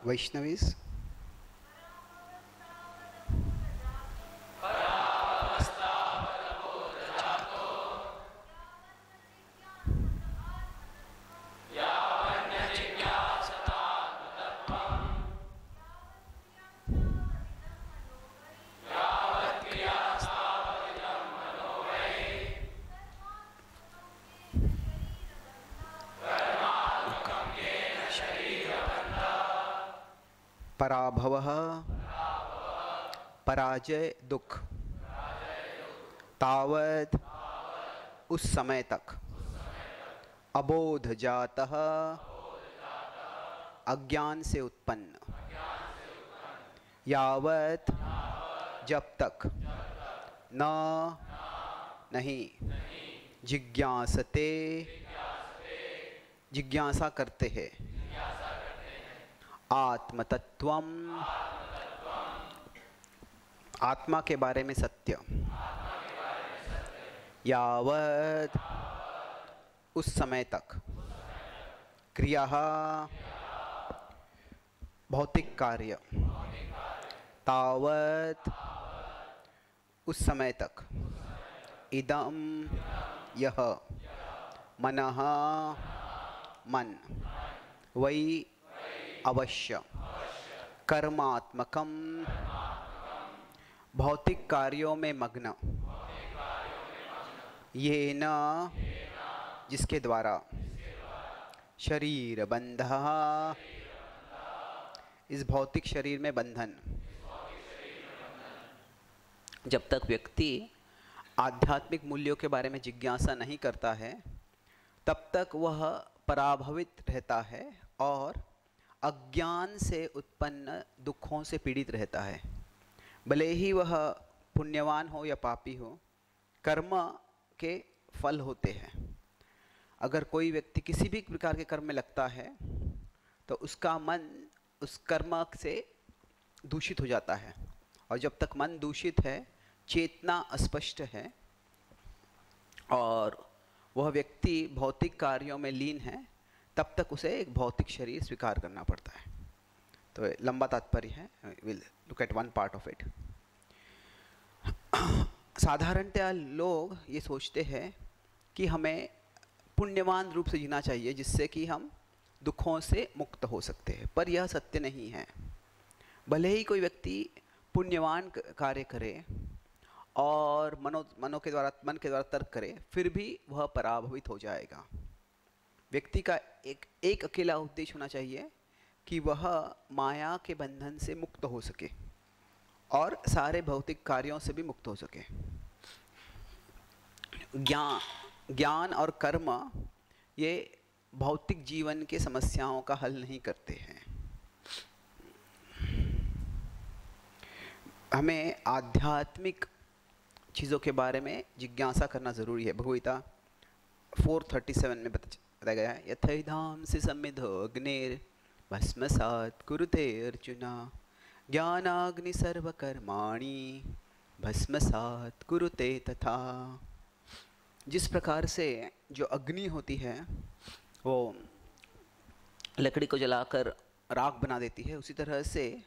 Vaishnavis. पराभवः पराजय दुख तावत उस समय तक अबोध जातः अज्ञान से उत्पन्न यावत जब तक न नहीं जिज्ञासते जिज्ञासा करते हैं आत्मतत्वम आत्मा के बारे में सत्य यावत उस समय तक क्रिया भौतिक कार्य तावत उस समय तक इदम यह मनः मन वै अवश्य कर्मात्मकम भौतिक कार्यों में मग्न ये न जिसके द्वारा शरीर बंधा इस भौतिक शरीर में बंधन। जब तक व्यक्ति आध्यात्मिक मूल्यों के बारे में जिज्ञासा नहीं करता है तब तक वह पराभवित रहता है और अज्ञान से उत्पन्न दुखों से पीड़ित रहता है। भले ही वह पुण्यवान हो या पापी हो, कर्म के फल होते हैं। अगर कोई व्यक्ति किसी भी प्रकार के कर्म में लगता है तो उसका मन उस कर्म से दूषित हो जाता है और जब तक मन दूषित है, चेतना अस्पष्ट है और वह व्यक्ति भौतिक कार्यों में लीन है, तब तक उसे एक भौतिक शरीर स्वीकार करना पड़ता है। तो लंबा तात्पर्य है, will look at one part of it. साधारणतः लोग ये सोचते हैं कि हमें पुण्यवान रूप से जीना चाहिए जिससे कि हम दुखों से मुक्त हो सकते हैं, पर यह सत्य नहीं है। भले ही कोई व्यक्ति पुण्यवान कार्य करे और मन के द्वारा तर्क करे, फिर भी वह पराभवित हो जाएगा। व्यक्ति का एक अकेला उद्देश्य होना चाहिए कि वह माया के बंधन से मुक्त हो सके और सारे भौतिक कार्यों से भी मुक्त हो सके। ज्ञान और कर्म ये भौतिक जीवन के समस्याओं का हल नहीं करते हैं। हमें आध्यात्मिक चीज़ों के बारे में जिज्ञासा करना ज़रूरी है। भगवद्गीता 4:37 में बताया गया है, यथैधांसि समिद्धो अग्निर् भस्मसात् कुरुते अर्जुन ज्ञानाग्नि सर्वकर्माणि भस्मसात् कुरुते तथा। जिस प्रकार से जो अग्नि होती है वो लकड़ी को जलाकर राख बना देती है, उसी तरह से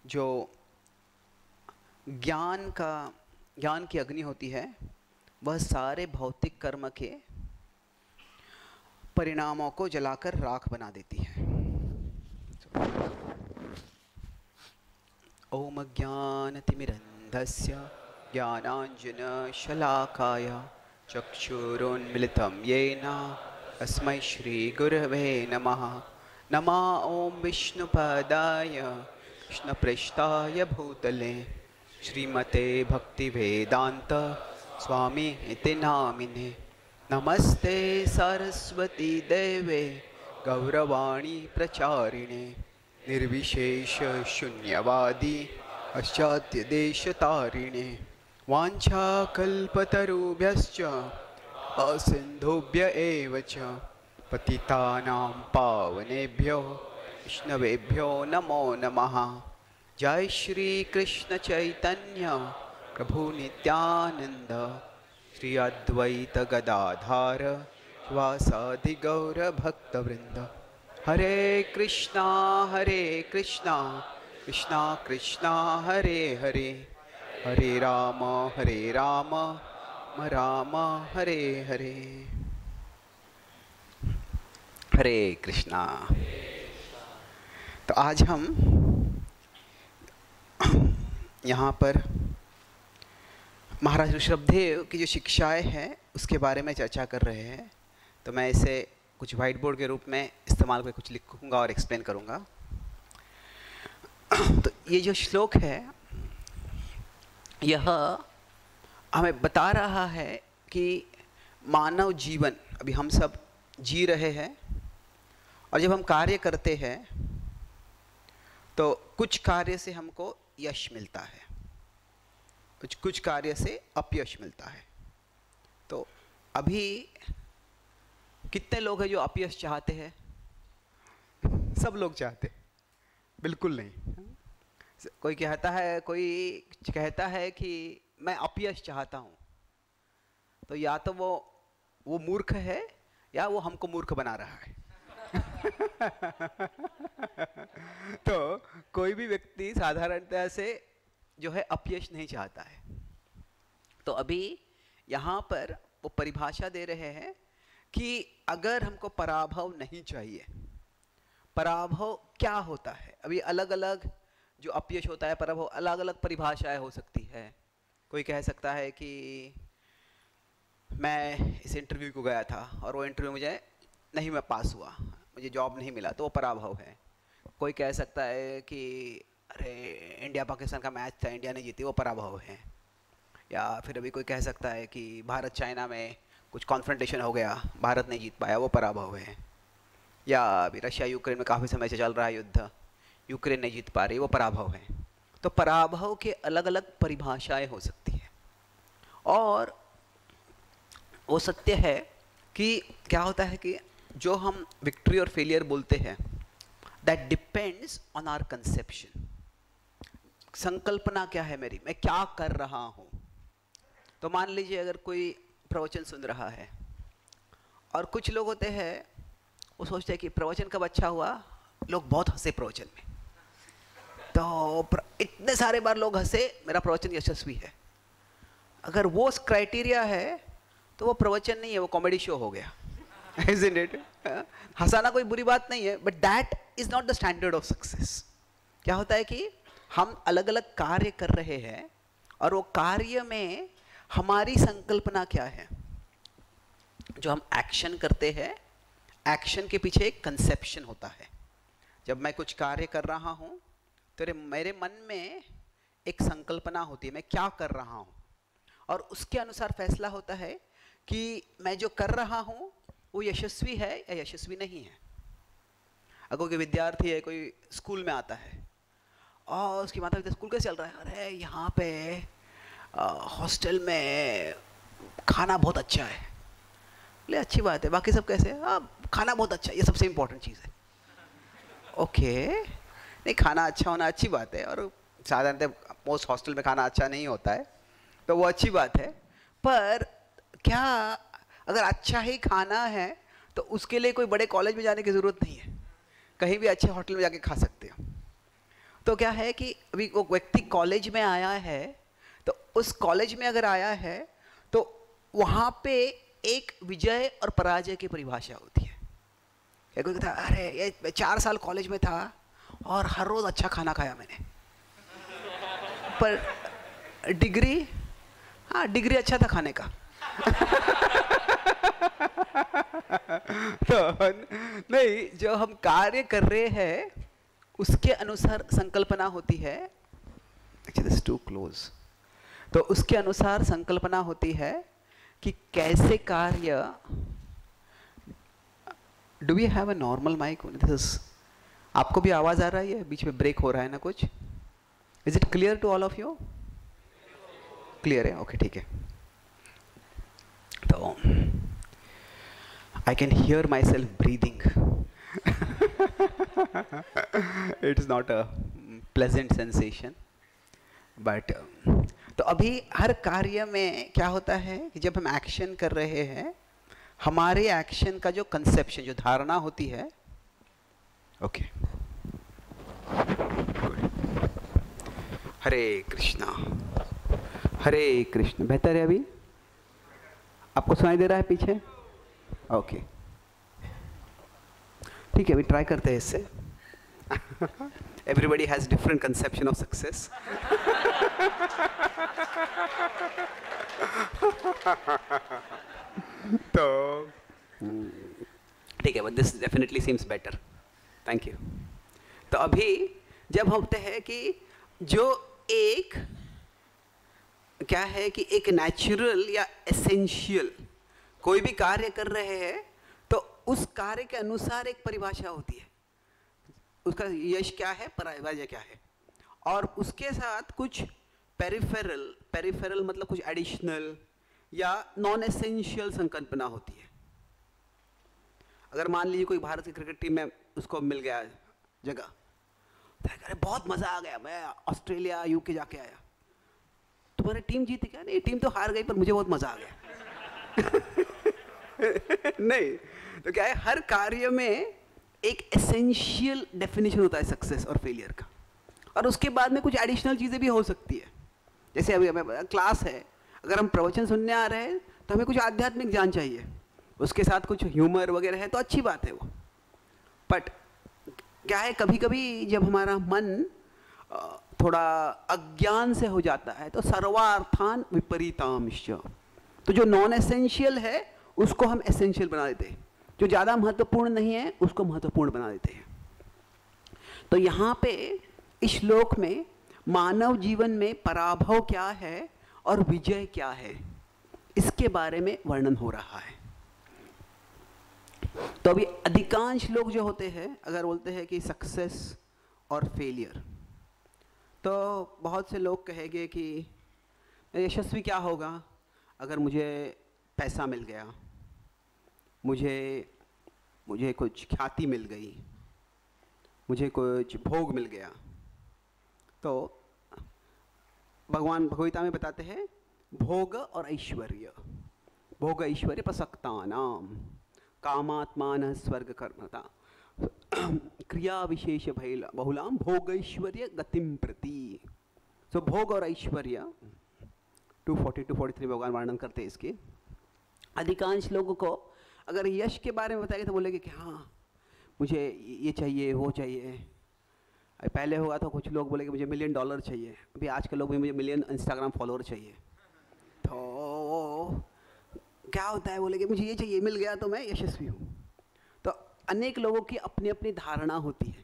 जो ज्ञान की अग्नि होती है वह सारे भौतिक कर्म के परिणामों को जलाकर राख बना देती है। ओम ज्ञानतिमिरन्धस्य ज्ञानाञ्जनशलाकाय चक्षुरुन्मिलितं येन तस्मै श्रीगुरवे नमः। नमः ओम विष्णुपदाय कृष्णप्रेष्ठाय भूतले श्रीमते भक्तिवेदांत स्वामी इति नामिने। नमस्ते सरस्वती देवे गौरवाणी प्रचारिणे निर्विशेष शून्यवादी पाश्चात्य देशतारिणे। वाञ्छाकल्पतरुभ्यश्च सिन्धुभ्य एव च पतितानां पावनेभ्यो विष्णवेभ्यो नमो नमः। जय श्री कृष्ण चैतन्य प्रभु नित्यानंद श्री अद्वैत गदाधार वासादि गौर भक्तवृंद। हरे कृष्णा कृष्णा कृष्णा हरे हरे, हरे राम राम राम हरे हरे। हरे कृष्णा। तो आज हम यहाँ पर महाराज ऋषभदेव की जो शिक्षाएं हैं उसके बारे में चर्चा कर रहे हैं। तो मैं इसे कुछ वाइट बोर्ड के रूप में इस्तेमाल करके कुछ लिखूंगा और एक्सप्लेन करूंगा। तो ये जो श्लोक है यह हमें बता रहा है कि मानव जीवन अभी हम सब जी रहे हैं, और जब हम कार्य करते हैं तो कुछ कार्य से हमको यश मिलता है, कुछ कार्य से अपयश मिलता है। तो अभी कितने लोग हैं जो अपयश चाहते हैं? सब लोग चाहते? बिल्कुल नहीं। कोई कहता है कि मैं अपयश चाहता हूँ, तो या तो वो मूर्ख है या वो हमको मूर्ख बना रहा है। तो कोई भी व्यक्ति साधारणतः से जो है अपयश नहीं चाहता है। तो अभी यहाँ पर वो परिभाषा दे रहे हैं कि अगर हमको पराभव नहीं चाहिए, पराभव क्या होता है? अभी अलग अलग जो अपयश होता है, पराभव, अलग अलग परिभाषाएं हो सकती है। कोई कह सकता है कि मैं इस इंटरव्यू को गया था और वो इंटरव्यू मुझे नहीं, मैं पास हुआ, मुझे जॉब नहीं मिला, तो वो पराभव है। कोई कह सकता है कि अरे इंडिया पाकिस्तान का मैच था, इंडिया ने जीती, वो पराभव है। या फिर अभी कोई कह सकता है कि भारत चाइना में कुछ कॉन्फ्रंटेशन हो गया, भारत नहीं जीत पाया, वो पराभव है। या अभी रशिया यूक्रेन में काफ़ी समय से चल रहा है युद्ध, यूक्रेन नहीं जीत पा रही, वो पराभव है। तो पराभव के अलग अलग परिभाषाएं हो सकती है, और वो सत्य है कि क्या होता है कि जो हम विक्ट्री और फेलियर बोलते हैं, that depends on our conception. संकल्पना क्या है मेरी, मैं क्या कर रहा हूँ। तो मान लीजिए अगर कोई प्रवचन सुन रहा है, और कुछ लोग होते हैं वो सोचते हैं कि प्रवचन कब अच्छा हुआ, लोग बहुत हंसे प्रवचन में, तो इतने सारे बार लोग हंसे, मेरा प्रवचन यशस्वी है। अगर वो क्राइटेरिया है तो वो प्रवचन नहीं है, वो कॉमेडी शो हो गया। Isn't it? हंसाना कोई बुरी बात नहीं है, but that is not the standard of success. क्या होता है कि हम अलग अलग कार्य कर रहे हैं, और वो कार्य में हमारी संकल्पना क्या है। जो हम एक्शन करते हैं, एक्शन के पीछे एक कंसेप्शन होता है। जब मैं कुछ कार्य कर रहा हूँ तो मेरे मन में एक संकल्पना होती है, मैं क्या कर रहा हूँ, और उसके अनुसार फैसला होता है कि मैं जो कर रहा हूँ वो यशस्वी है या यशस्वी नहीं है। अगर कोई विद्यार्थी है, कोई स्कूल में आता है और उसकी माता पिता, स्कूल कैसे चल रहा है, अरे यहाँ पे हॉस्टल में खाना बहुत अच्छा है। ले अच्छी बात है, बाकी सब कैसे? खाना बहुत अच्छा है, ये सबसे इम्पोर्टेंट चीज़ है। ओके, नहीं, खाना अच्छा होना अच्छी बात है, और साधारणतः मोस्ट हॉस्टल में खाना अच्छा नहीं होता है, तो वो अच्छी बात है। पर क्या अगर अच्छा ही खाना है तो उसके लिए कोई बड़े कॉलेज में जाने की ज़रूरत नहीं है, कहीं भी अच्छे होटल में जाके खा सकते हो। तो क्या है कि अभी वो व्यक्ति कॉलेज में आया है, तो उस कॉलेज में अगर आया है तो वहाँ पे एक विजय और पराजय की परिभाषा होती है। कोई कहता है अरे ये 4 साल कॉलेज में था और हर रोज़ अच्छा खाना खाया मैंने, पर डिग्री, हाँ डिग्री अच्छा था खाने का। तो नहीं, जो हम कार्य कर रहे हैं उसके अनुसार संकल्पना होती है। Actually, this is too close. तो उसके अनुसार संकल्पना होती है कि कैसे कार्य। Do we have a normal mic? आपको भी आवाज आ रही है? बीच में ब्रेक हो रहा है ना कुछ? Is it clear to all of you? Clear है? ओके, ठीक है। तो I can hear myself breathing. It's not a pleasant sensation, but तो अभी हर कार्य में क्या होता है कि जब हम एक्शन कर रहे हैं, हमारे एक्शन का जो कंसेप्शन, जो धारणा होती है, ओके, हरे कृष्णा हरे कृष्ण। बेहतर है अभी? आपको सुनाई दे रहा है पीछे? ओके, ठीक है, अभी ट्राई करते हैं इससे। Everybody has different conception of success. तो ठीक है, but this definitely seems better, thank you. तो अभी जब हम होते हैं कि जो एक क्या है कि एक नेचुरल या एसेंशियल कोई भी कार्य कर रहे हैं तो उस कार्य के अनुसार एक परिभाषा होती है, उसका यश क्या है, परिभाषा क्या है, और उसके साथ कुछ पेरिफेरल मतलब कुछ एडिशनल या नॉन एसेंशियल संकल्पना होती है। अगर मान लीजिए कोई भारत की क्रिकेट टीम में उसको मिल गया जगह, तो अरे बहुत मजा आ गया, मैं ऑस्ट्रेलिया यूके जाके आया, तुम्हारी टीम जीती क्या? नहीं, टीम तो हार गई पर मुझे बहुत मजा आ गया। नहीं, तो क्या है, हर कार्य में एक एसेंशियल डेफिनेशन होता है सक्सेस और फेलियर का, और उसके बाद में कुछ एडिशनल चीज़ें भी हो सकती है। जैसे अभी हमें क्लास है, अगर हम प्रवचन सुनने आ रहे हैं तो हमें कुछ आध्यात्मिक ज्ञान चाहिए, उसके साथ कुछ ह्यूमर वगैरह है तो अच्छी बात है वो। बट क्या है, कभी कभी जब हमारा मन थोड़ा अज्ञान से हो जाता है तो सर्वार्थान विपरीतांश, तो जो नॉन एसेंशियल है उसको हम एसेंशियल बना देते हैं, जो ज़्यादा महत्वपूर्ण नहीं है उसको महत्वपूर्ण बना देते हैं। तो यहाँ पे इस श्लोक में मानव जीवन में पराभव क्या है और विजय क्या है, इसके बारे में वर्णन हो रहा है। तो अभी अधिकांश लोग जो होते हैं अगर बोलते हैं कि सक्सेस और फेलियर, तो बहुत से लोग कहेंगे कि यशस्वी क्या होगा अगर मुझे पैसा मिल गया, मुझे कुछ ख्याति मिल गई, मुझे कुछ भोग मिल गया। तो भगवान भगवगीता में बताते हैं भोग और ऐश्वर्य, भोग ऐश्वर्य प्रसक्तानाम कामात्मान स्वर्ग कर्मता क्रिया विशेष बहुलाम भोगैश्वर्य गतिम प्रति। सो भोग और ऐश्वर्य 240-243 भगवान वर्णन करते हैं इसके। अधिकांश लोगों को अगर यश के बारे में बताएंगे तो बोलेंगे कि हाँ मुझे ये चाहिए वो चाहिए। पहले होगा तो कुछ लोग बोलेंगे मुझे $1 मिलियन चाहिए, अभी आज के लोग भी मुझे मिलियन इंस्टाग्राम फॉलोअर चाहिए। तो क्या होता है, बोलेंगे मुझे ये चाहिए, मिल गया तो मैं यशस्वी हूँ। तो अनेक लोगों की अपनी अपनी धारणा होती है,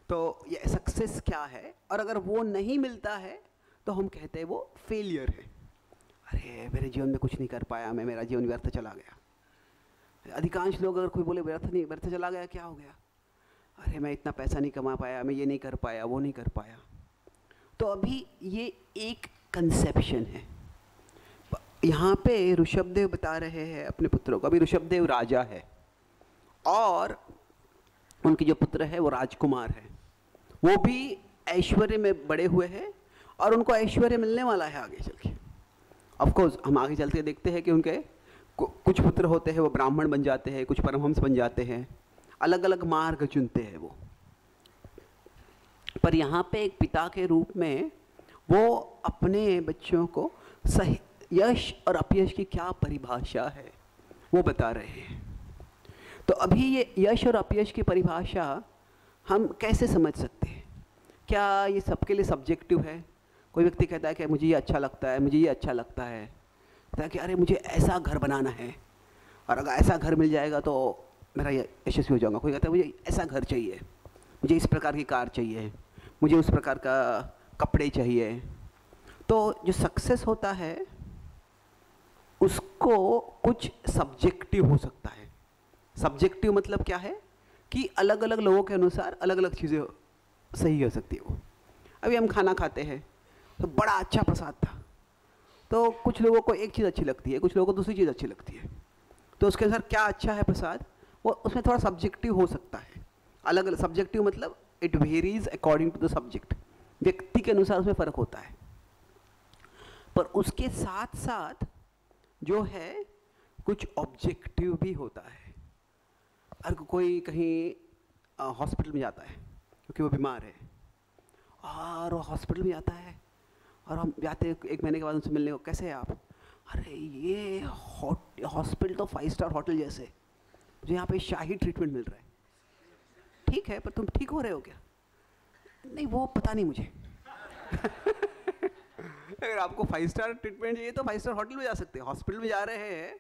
तो ये सक्सेस क्या है, और अगर वो नहीं मिलता है तो हम कहते हैं वो फेलियर है। अरे मेरे जीवन में कुछ नहीं कर पाया मैं, मेरा जीवन व्यर्थ चला गया। अधिकांश लोग अगर कोई बोले व्यर्थ चला गया, क्या हो गया, अरे मैं इतना पैसा नहीं कमा पाया, मैं ये नहीं कर पाया, वो नहीं कर पाया। तो अभी ये एक कंसेप्शन है। यहाँ पे ऋषभदेव बता रहे हैं अपने पुत्रों को, अभी ऋषभदेव राजा है और उनके जो पुत्र है वो राजकुमार है, वो भी ऐश्वर्य में बड़े हुए हैं और उनको ऐश्वर्य मिलने वाला है आगे चल के। ऑफकोर्स हम आगे चलते देखते हैं कि उनके कुछ पुत्र होते हैं वो ब्राह्मण बन जाते हैं, कुछ परमहंस बन जाते हैं, अलग अलग मार्ग चुनते हैं वो। पर यहाँ पे एक पिता के रूप में वो अपने बच्चों को सही यश और अपयश की क्या परिभाषा है वो बता रहे हैं। तो अभी ये यश और अपयश की परिभाषा हम कैसे समझ सकते हैं? क्या ये सबके लिए सब्जेक्टिव है? कोई व्यक्ति कहता है कि मुझे ये अच्छा लगता है, मुझे ये अच्छा लगता है, कहता है कि अरे मुझे ऐसा घर बनाना है और अगर ऐसा घर मिल जाएगा तो मेरा यशस्वी हो जाऊंगा। कोई कहता है मुझे ऐसा घर चाहिए, मुझे इस प्रकार की कार चाहिए, मुझे उस प्रकार का कपड़े चाहिए। तो जो सक्सेस होता है उसको कुछ सब्जेक्टिव हो सकता है। सब्जेक्टिव मतलब क्या है कि अलग अलग लोगों के अनुसार अलग अलग चीज़ें सही हो सकती है वो। अभी हम खाना खाते हैं तो बड़ा अच्छा प्रसाद था, तो कुछ लोगों को एक चीज़ अच्छी लगती है, कुछ लोगों को दूसरी चीज़ अच्छी लगती है। तो उसके अनुसार क्या अच्छा है प्रसाद वो उसमें थोड़ा सब्जेक्टिव हो सकता है। अलग अलग सब्जेक्टिव मतलब it varies according to the subject, व्यक्ति के अनुसार उसमें फ़र्क होता है। पर उसके साथ साथ जो है कुछ ऑब्जेक्टिव भी होता है। अगर कोई कहीं हॉस्पिटल में जाता है क्योंकि वो बीमार है, और वो हॉस्पिटल में जाता है और हम जाते हैं 1 महीने के बाद उनसे मिलने को, कैसे हैं आप? अरे ये हॉस्पिटल तो 5 स्टार होटल जैसे, मुझे यहाँ पे शाही ट्रीटमेंट मिल रहा है। ठीक है, पर तुम ठीक हो रहे हो क्या? नहीं वो पता नहीं मुझे। अगर आपको 5 स्टार ट्रीटमेंट चाहिए तो 5 स्टार होटल में जा सकते हैं। हॉस्पिटल में जा रहे हैं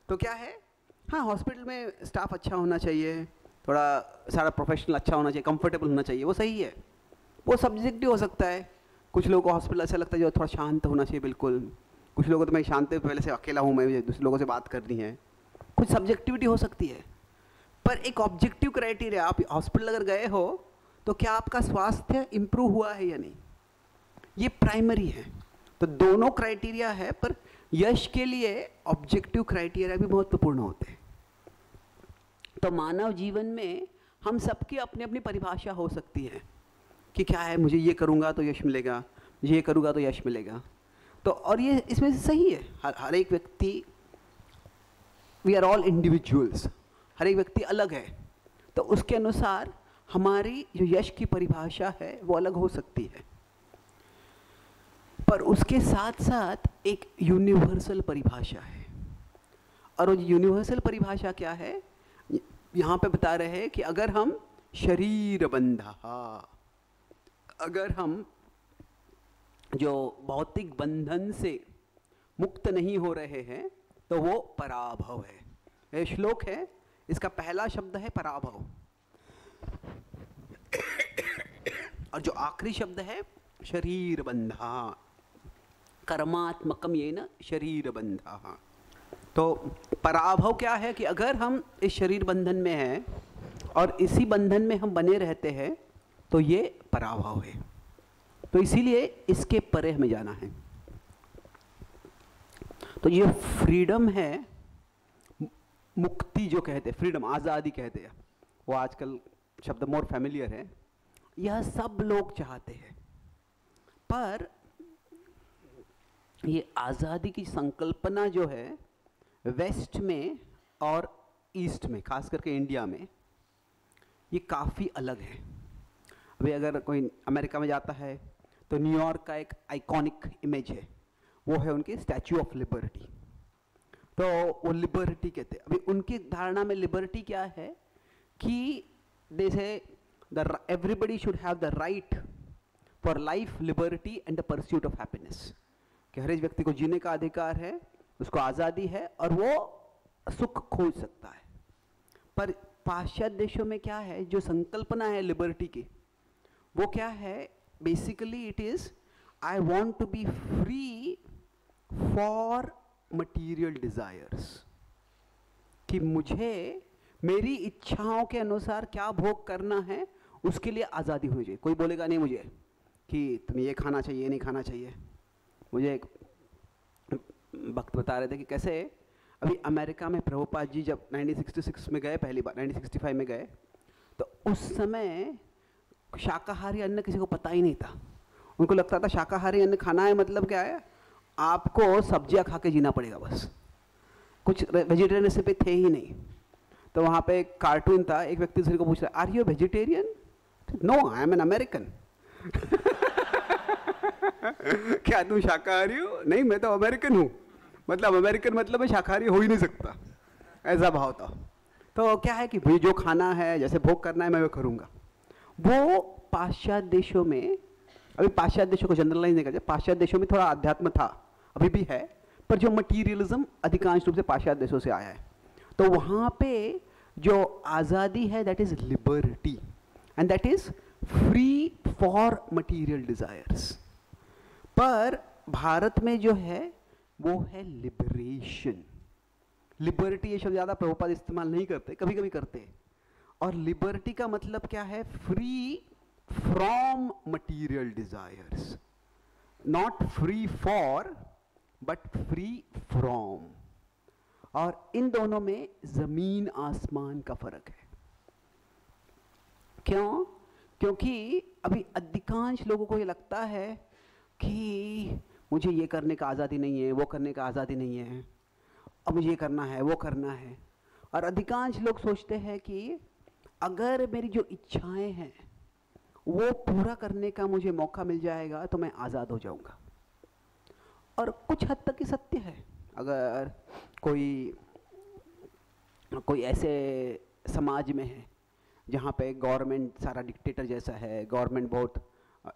तो क्या है, हाँ हॉस्पिटल में स्टाफ अच्छा होना चाहिए, थोड़ा सारा प्रोफेशनल अच्छा होना चाहिए, कंफर्टेबल होना चाहिए, वो सही है। वो सब्जेक्टिव हो सकता है। कुछ लोगों को हॉस्पिटल ऐसा लगता है जो थोड़ा शांत होना चाहिए बिल्कुल, कुछ लोगों को तो मैं शांत पहले से अकेला हूँ, मैं दूसरे लोगों से बात करनी है, कुछ सब्जेक्टिविटी हो सकती है। पर एक ऑब्जेक्टिव क्राइटेरिया, आप हॉस्पिटल अगर गए हो तो क्या आपका स्वास्थ्य इम्प्रूव हुआ है या नहीं, ये प्राइमरी है। तो दोनों क्राइटेरिया है, पर यश के लिए ऑब्जेक्टिव क्राइटेरिया भी महत्वपूर्ण होते हैं। तो मानव जीवन में हम सबकी अपनी अपनी परिभाषा हो सकती है कि क्या है, मुझे ये करूँगा तो यश मिलेगा, मुझे ये करूँगा तो यश मिलेगा। तो और ये इसमें से सही है, हर एक व्यक्ति, वी आर ऑल इंडिविजुअल्स, हर एक व्यक्ति अलग है, तो उसके अनुसार हमारी जो यश की परिभाषा है वो अलग हो सकती है। पर उसके साथ साथ एक यूनिवर्सल परिभाषा है, और वो यूनिवर्सल परिभाषा क्या है, यहाँ पे बता रहे हैं कि अगर हम शरीर बंधा, अगर हम जो भौतिक बंधन से मुक्त नहीं हो रहे हैं तो वो पराभव है। यह श्लोक है, इसका पहला शब्द है पराभव, और जो आखिरी शब्द है शरीर बंधा, कर्मात्मकम येन शरीर बंधा। तो पराभव क्या है कि अगर हम इस शरीर बंधन में हैं और इसी बंधन में हम बने रहते हैं तो ये पराभव है। तो इसीलिए इसके परे हमें जाना है। तो ये फ्रीडम है, मुक्ति जो कहते हैं, फ्रीडम आज़ादी कहते हैं, वो आजकल शब्द मोर फैमिलियर है, यह सब लोग चाहते हैं। पर ये आज़ादी की संकल्पना जो है वेस्ट में और ईस्ट में, खास करके इंडिया में, ये काफ़ी अलग है। अभी अगर कोई अमेरिका में जाता है तो न्यूयॉर्क का एक आइकॉनिक इमेज है, वो है उनकी स्टैच्यू ऑफ लिबर्टी। तो वो लिबर्टी कहते हैं। अभी उनकी धारणा में लिबर्टी क्या है कि जैसे everybody should have the right for life, liberty and the pursuit of happiness, कि हर एक व्यक्ति को जीने का अधिकार है, उसको आज़ादी है और वो सुख खोज सकता है। पर पाश्चात्य देशों में क्या है, जो संकल्पना है लिबर्टी की, वो क्या है, basically it is I want to be free for material desires, कि मुझे मेरी इच्छाओं के अनुसार क्या भोग करना है उसके लिए आज़ादी होनी चाहिए। कोई बोलेगा नहीं मुझे कि तुम्हें ये खाना चाहिए, नहीं खाना चाहिए। मुझे एक वक्त बता रहे थे कि कैसे अभी अमेरिका में प्रभुपाद जी जब 1966 में गए, पहली बार 1965 में गए, तो उस समय शाकाहारी अन्न किसी को पता ही नहीं था। उनको लगता था शाकाहारी अन्न खाना है मतलब क्या है, आपको सब्जियां खा के जीना पड़ेगा बस, कुछ वेजिटेरियन रेसिपी थे ही नहीं। तो वहाँ पे एक कार्टून था, एक व्यक्ति दूसरे को पूछ रहा, are you vegetarian? No, I am an American. क्या तुम शाकाहारी हो? नहीं, मैं तो अमेरिकन हूँ। मतलब अमेरिकन मतलब मैं शाकाहारी हो ही नहीं सकता, ऐसा भाव था। तो क्या है कि भाई जो खाना है, जैसे भोग करना है, मैं वो करूँगा। वो पाश्चात्य देशों में, अभी पाश्चात्य देशों को जनरलाइज नहीं करते, पाश्चात्य देशों में थोड़ा अध्यात्म था, अभी भी है, पर जो मटीरियलिज्म अधिकांश रूप से पाश्चात्य देशों से आया है। तो वहाँ पे जो आज़ादी है, that is liberty and that is free for material desires. पर भारत में जो है वो है लिबरेशन। लिबर्टी ये शब्द ज़्यादा प्रभुपाद इस्तेमाल नहीं करते, कभी कभी करते। और लिबर्टी का मतलब क्या है, free from material desires, not free for but free from. और इन दोनों में जमीन आसमान का फर्क है। क्यों? क्योंकि अभी अधिकांश लोगों को ये लगता है कि मुझे ये करने का आज़ादी नहीं है, वो करने का आज़ादी नहीं है, अब मुझे ये करना है, वो करना है। और अधिकांश लोग सोचते हैं कि अगर मेरी जो इच्छाएं हैं वो पूरा करने का मुझे मौका मिल जाएगा तो मैं आज़ाद हो जाऊंगा। और कुछ हद तक ये सत्य है। अगर कोई ऐसे समाज में है जहाँ पे गवर्नमेंट सारा डिक्टेटर जैसा है, गवर्नमेंट बहुत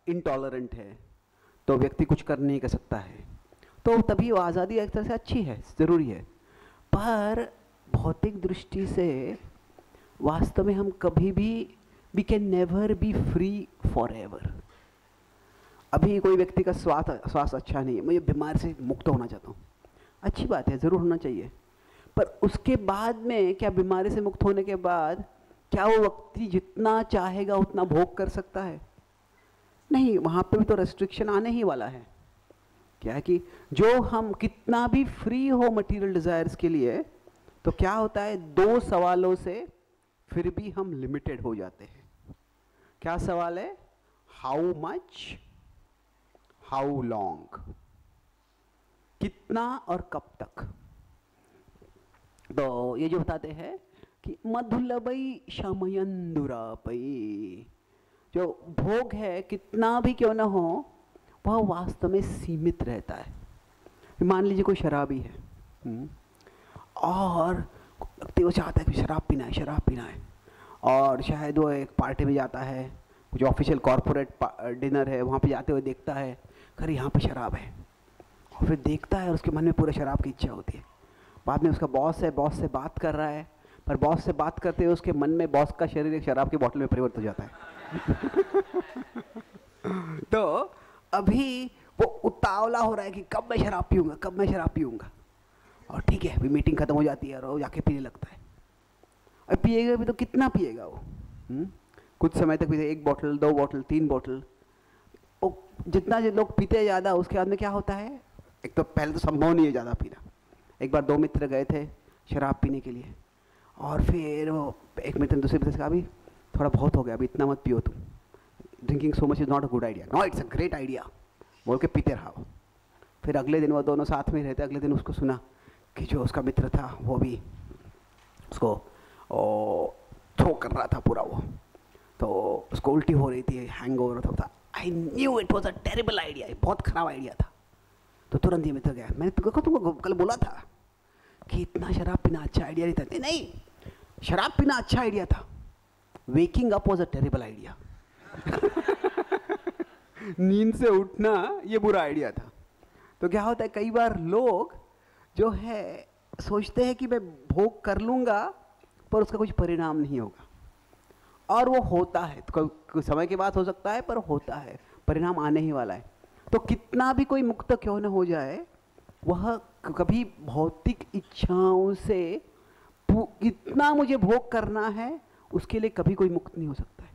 इंटॉलरेंट है, तो व्यक्ति कुछ कर नहीं कर सकता है, तो तभी वो आज़ादी एक तरह से अच्छी है, ज़रूरी है। पर भौतिक दृष्टि से वास्तव में हम कभी भी we can never be free forever. अभी कोई व्यक्ति का स्वास्थ्य अच्छा नहीं है, मुझे बीमारी से मुक्त होना चाहता हूँ, अच्छी बात है, ज़रूर होना चाहिए। पर उसके बाद में क्या बीमारी से मुक्त होने के बाद क्या वो व्यक्ति जितना चाहेगा उतना भोग कर सकता है? नहीं, वहाँ पे भी तो रेस्ट्रिक्शन आने ही वाला है। क्या है कि जो हम कितना भी फ्री हो मटेरियल डिजायर्स के लिए, तो क्या होता है, दो सवालों से फिर भी हम लिमिटेड हो जाते हैं। क्या सवाल है? हाउ मच, हाउ लॉन्ग, कितना और कब तक। तो ये जो बताते हैं कि मधुलबई शमयंदुरापई, जो भोग है कितना भी क्यों ना हो वह वास्तव में सीमित रहता है। मान लीजिए कोई शराबी है और व्यक्ति वो चाहता है कि शराब पीना है, शराब पीना है, और शायद वो एक पार्टी में जाता है, कुछ ऑफिशियल कॉरपोरेट डिनर है, वहाँ पे जाते हुए देखता है अरे यहाँ पे शराब है, और फिर देखता है और उसके मन में पूरा शराब की इच्छा होती है। बाद में उसका बॉस है, बॉस से बात कर रहा है, पर बॉस से बात करते हुए उसके मन में बॉस का शरीर एक शराब की बोतल में परिवर्तित हो जाता है। तो अभी वो उतावला हो रहा है कि कब मैं शराब पीऊंगा, कब मैं शराब पीऊंगा, और ठीक है, अभी मीटिंग खत्म हो जाती है और वो जाके पीने लगता है। अब पिएगा भी तो कितना पिएगा वो? कुछ समय तक पीते, 1 बोतल, 2 बोतल, 3 बोतल। जितना लोग पीते ज़्यादा, उसके बाद में क्या होता है, एक तो पहले तो संभव नहीं है ज़्यादा पीना। एक बार 2 मित्र गए थे शराब पीने के लिए, और फिर वो एक मित्र ने दूसरे मित्र से कहा, अभी थोड़ा बहुत हो गया, अभी इतना मत पियो तुम, drinking so much is not a good idea, no it's a great idea, बोल के पीते रहा वो। फिर अगले दिन वो दोनों साथ में रहते, अगले दिन उसको सुना कि जो उसका मित्र था वो भी उसको थ्रो कर रहा था पूरा, वो तो उसको उल्टी हो रही थी, हैंगओवर होता। I knew it was a terrible idea, बहुत खराब आइडिया था। तो तुरंत ये मित्र गया, मैंने तुमको कल बोला था कि इतना शराब पीना अच्छा आइडिया नहीं था। नहीं, शराब पीना अच्छा आइडिया था, waking up was a terrible idea. नींद से उठना ये बुरा आइडिया था। तो क्या होता है, कई बार लोग जो है सोचते हैं कि मैं भोग कर लूँगा पर उसका कुछ परिणाम नहीं होगा, और वो होता है, तो कुछ समय के बाद हो सकता है, पर होता है, परिणाम आने ही वाला है। तो कितना भी कोई मुक्त क्यों न हो जाए, वह कभी भौतिक इच्छाओं से इतना मुझे भोग करना है, उसके लिए कभी कोई मुक्त नहीं हो सकता है।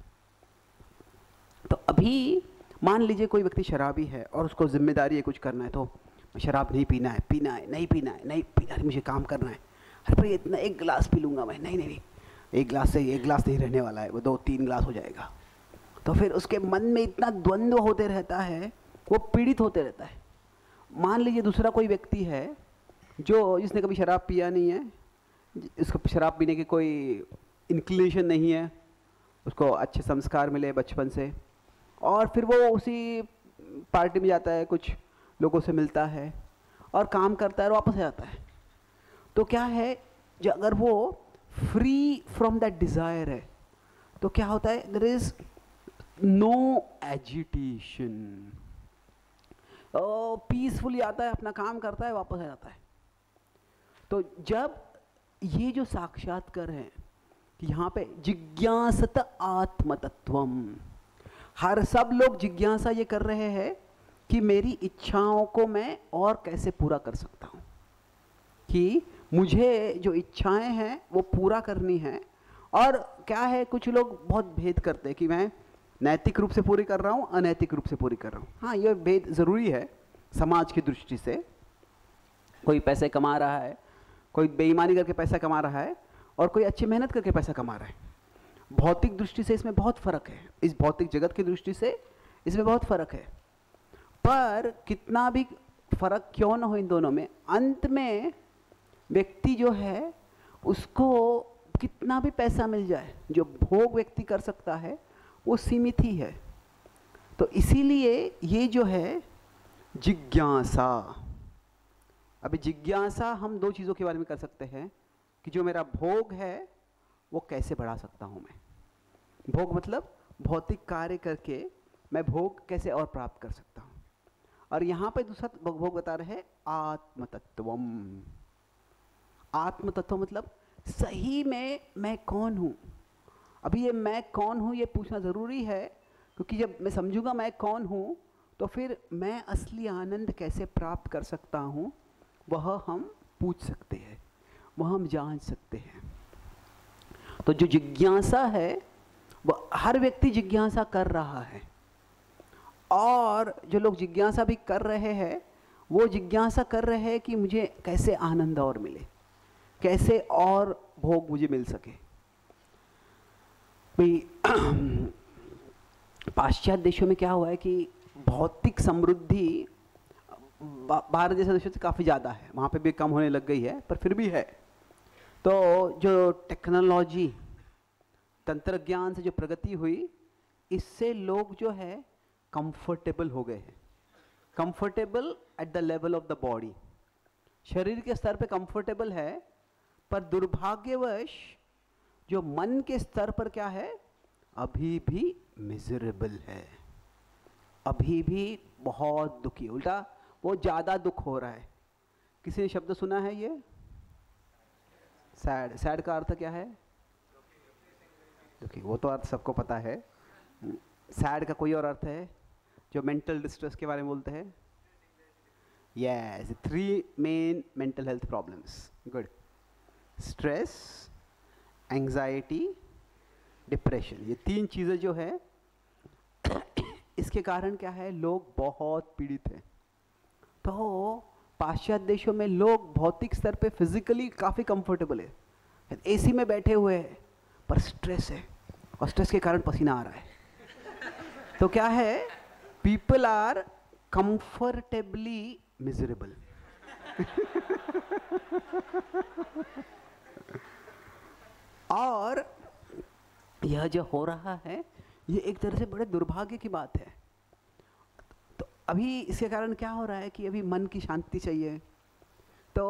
तो अभी मान लीजिए कोई व्यक्ति शराबी है और उसको जिम्मेदारी है कुछ करना है, तो शराब नहीं पीना है, पीना है, नहीं पीना है, नहीं पीना है, मुझे काम करना है, अरे भाई इतना 1 गिलास पी लूँगा मैं, नहीं नहीं नहीं, 1 गिलास से 1 गिलास नहीं रहने वाला है, वो 2-3 गिलास हो जाएगा। तो फिर उसके मन में इतना द्वंद्व होते रहता है, वो पीड़ित होते रहता है। मान लीजिए दूसरा कोई व्यक्ति है जिसने कभी शराब पिया नहीं है, इसको शराब पीने की कोई इंक्लिनेशन नहीं है, उसको अच्छे संस्कार मिले बचपन से, और फिर वो उसी पार्टी में जाता है, कुछ लोगों से मिलता है और काम करता है और वापस आ जाता है। तो क्या है, जो अगर वो फ्री फ्रॉम दैट डिज़ायर है, तो क्या होता है, there is no agitation, peacefully आता है, अपना काम करता है, वापस आ जाता है। तो जब ये जो साक्षात्कार है कि यहाँ पे जिज्ञासत आत्मतत्वम, हर सब लोग जिज्ञासा ये कर रहे हैं कि मेरी इच्छाओं को मैं और कैसे पूरा कर सकता हूँ, कि मुझे जो इच्छाएं हैं वो पूरा करनी है। और क्या है, कुछ लोग बहुत भेद करते हैं कि मैं नैतिक रूप से पूरी कर रहा हूँ, अनैतिक रूप से पूरी कर रहा हूँ। हाँ, ये भेद ज़रूरी है समाज की दृष्टि से। कोई पैसे कमा रहा है, कोई बेईमानी करके पैसा कमा रहा है, और कोई अच्छी मेहनत करके पैसा कमा रहा है। भौतिक दृष्टि से इसमें बहुत फ़र्क है, इस भौतिक जगत की दृष्टि से इसमें बहुत फ़र्क है। पर कितना भी फ़र्क क्यों ना हो इन दोनों में, अंत में व्यक्ति जो है उसको कितना भी पैसा मिल जाए, जो भोग व्यक्ति कर सकता है वो सीमित ही है। तो इसीलिए ये जो है जिज्ञासा, अभी जिज्ञासा हम दो चीज़ों के बारे में कर सकते हैं कि जो मेरा भोग है वो कैसे बढ़ा सकता हूँ मैं। भोग मतलब भौतिक कार्य करके मैं भोग कैसे और प्राप्त कर सकता हूँ। और यहाँ पे दूसरा भोग बता रहे हैं आत्मतत्वम। आत्मतत्व मतलब सही में मैं कौन हूँ। अभी ये मैं कौन हूँ ये पूछना ज़रूरी है, क्योंकि जब मैं समझूंगा मैं कौन हूँ तो फिर मैं असली आनंद कैसे प्राप्त कर सकता हूँ वह हम पूछ सकते हैं, वह हम जान सकते हैं। तो जो जिज्ञासा है वह हर व्यक्ति जिज्ञासा कर रहा है, और जो लोग जिज्ञासा भी कर रहे हैं वो जिज्ञासा कर रहे हैं कि मुझे कैसे आनंद और मिले, कैसे और भोग मुझे मिल सके। पाश्चात्य देशों में क्या हुआ है कि भौतिक समृद्धि भारत जैसे देशों से काफ़ी ज़्यादा है, वहाँ पे भी कम होने लग गई है पर फिर भी है। तो जो टेक्नोलॉजी तंत्र ज्ञान से जो प्रगति हुई, इससे लोग जो है कंफर्टेबल हो गए हैं। Comfortable at the level of the body, शरीर के स्तर पे कंफर्टेबल है, पर दुर्भाग्यवश जो मन के स्तर पर क्या है, अभी भी मिजरेबल है, अभी भी बहुत दुखी, उल्टा वो ज़्यादा दुख हो रहा है। किसी ने शब्द सुना है ये सैड? सैड का अर्थ क्या है? दुखी। वो तो अर्थ सबको पता है। सैड का कोई और अर्थ है जो मेंटल डिस्ट्रेस के बारे में बोलते हैं? Yes, 3 main mental health problems. Good. Stress, anxiety, depression, ये 3 चीज़ें जो है इसके कारण क्या है, लोग बहुत पीड़ित हैं। तो पाश्चात्य देशों में लोग भौतिक स्तर पे फिजिकली काफ़ी कंफर्टेबल है, एसी में बैठे हुए हैं, पर स्ट्रेस है और स्ट्रेस के कारण पसीना आ रहा है। तो क्या है, पीपल आर कंफर्टेबली मिजरेबल। और यह जो हो रहा है ये एक तरह से बड़े दुर्भाग्य की बात है। तो अभी इसके कारण क्या हो रहा है कि अभी मन की शांति चाहिए। तो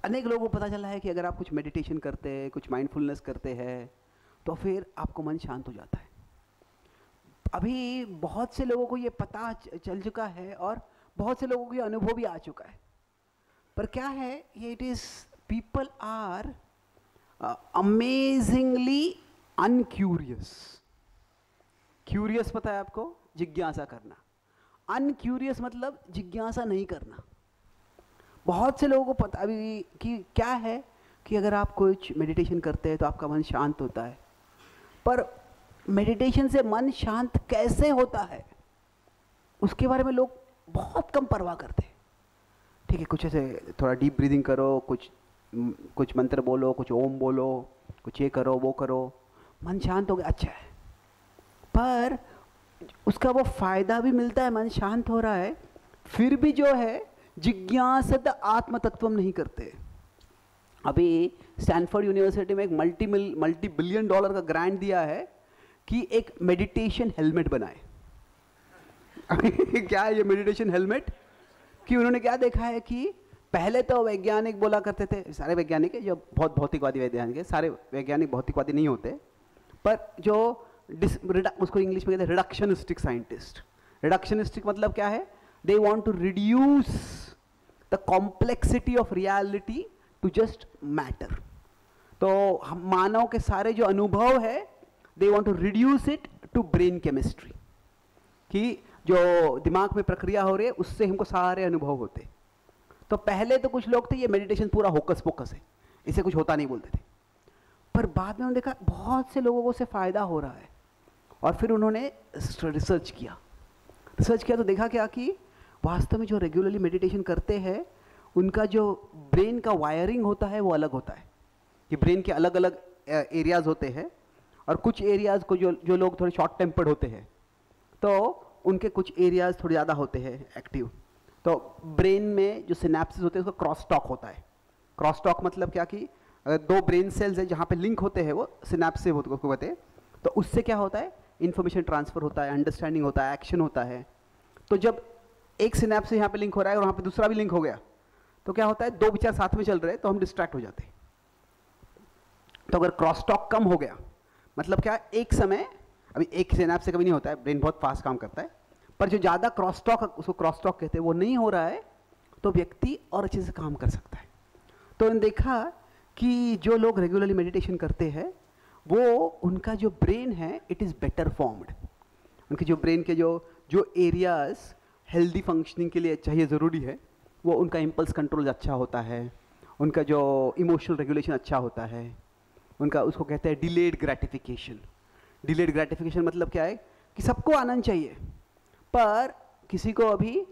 अनेक लोगों को पता चला है कि अगर आप कुछ मेडिटेशन करते हैं, कुछ माइंडफुलनेस करते हैं, तो फिर आपको मन शांत हो जाता है। अभी बहुत से लोगों को ये पता चल चुका है और बहुत से लोगों को ये अनुभव भी आ चुका है। पर क्या है, ये it is people are amazingly uncurious. Curious पता है आपको? जिज्ञासा करना। अनक्यूरियस मतलब जिज्ञासा नहीं करना। बहुत से लोगों को पता अभी कि क्या है कि अगर आप कुछ मेडिटेशन करते हैं तो आपका मन शांत होता है, पर मेडिटेशन से मन शांत कैसे होता है उसके बारे में लोग बहुत कम परवाह करते हैं। ठीक है, कुछ ऐसे थोड़ा डीप ब्रीदिंग करो, कुछ मंत्र बोलो, कुछ ओम बोलो, कुछ ये करो वो करो, मन शांत हो गया, अच्छा है। पर उसका वो फायदा भी मिलता है, मन शांत हो रहा है, फिर भी जो है जिज्ञासत आत्म तत्वम नहीं करते। अभी स्टैनफोर्ड यूनिवर्सिटी में एक मल्टी बिलियन डॉलर का ग्रांट दिया है कि एक मेडिटेशन हेलमेट बनाए। क्या है ये मेडिटेशन हेलमेट? कि उन्होंने क्या देखा है कि पहले तो वैज्ञानिक बोला करते थे, सारे वैज्ञानिक जो बहुत भौतिकवादी वैज्ञानिक है, सारे वैज्ञानिक भौतिकवादी नहीं होते, पर जो उसको इंग्लिश में कहते हैं रिडक्शनिस्टिक साइंटिस्ट। रिडक्शनिस्टिक मतलब क्या है, they want to reduce the complexity of reality to just matter. तो हम मानव के सारे जो अनुभव है, they want to reduce it to brain chemistry, कि जो दिमाग में प्रक्रिया हो रही है उससे हमको सारे अनुभव होते। तो पहले तो कुछ लोग थे ये मेडिटेशन पूरा होकस पोकस है, इसे कुछ होता नहीं बोलते थे, पर बाद में उन्होंने देखा बहुत से लोगों को से फ़ायदा हो रहा है, और फिर उन्होंने रिसर्च किया तो देखा क्या कि वास्तव में जो रेगुलरली मेडिटेशन करते हैं उनका जो ब्रेन का वायरिंग होता है वो अलग होता है। कि ब्रेन के अलग अलग एरियाज़ होते हैं, और कुछ एरियाज़ को जो लोग थोड़े शॉर्ट टेम्पर्ड होते हैं तो उनके कुछ एरियाज़ थोड़े ज़्यादा होते हैं एक्टिव। तो ब्रेन में जो सिनेप्सिस होते हैं उसका क्रॉस टॉक होता है। क्रॉस टॉक मतलब क्या कि अगर दो ब्रेन सेल्स है जहाँ पे लिंक होते हैं, वो सिनेप्स से उसको कहते हैं, तो उससे क्या होता है, इन्फॉर्मेशन ट्रांसफर होता है, अंडरस्टैंडिंग होता है, एक्शन होता है। तो जब एक सिनेप्स से यहाँ पे लिंक हो रहा है और वहाँ पे दूसरा भी लिंक हो गया, तो क्या होता है, दो विचार साथ में चल रहे हैं तो हम डिस्ट्रैक्ट हो जाते हैं। तो अगर क्रॉस टॉक कम हो गया, मतलब क्या, एक समय, अभी एक सिनेप्स से कभी नहीं होता है, ब्रेन बहुत फास्ट काम करता है, पर जो ज़्यादा क्रॉस टॉक, उसको क्रॉस टॉक कहते हैं, वो नहीं हो रहा है, तो व्यक्ति और अच्छे से काम कर सकता है। तो उन्होंने देखा कि जो लोग रेगुलरली मेडिटेशन करते हैं, वो उनका जो ब्रेन है इट इज़ बेटर फॉर्म्ड। उनके जो ब्रेन के जो एरियाज हेल्दी फंक्शनिंग के लिए चाहिए, ज़रूरी है, वो उनका इम्पल्स कंट्रोल अच्छा होता है, उनका जो इमोशनल रेगुलेशन अच्छा होता है, उनका, उसको कहते हैं डिलेड ग्रेटिफिकेशन। डिलेड ग्रेटिफिकेशन मतलब क्या है कि सबको आनंद चाहिए, पर किसी को अभी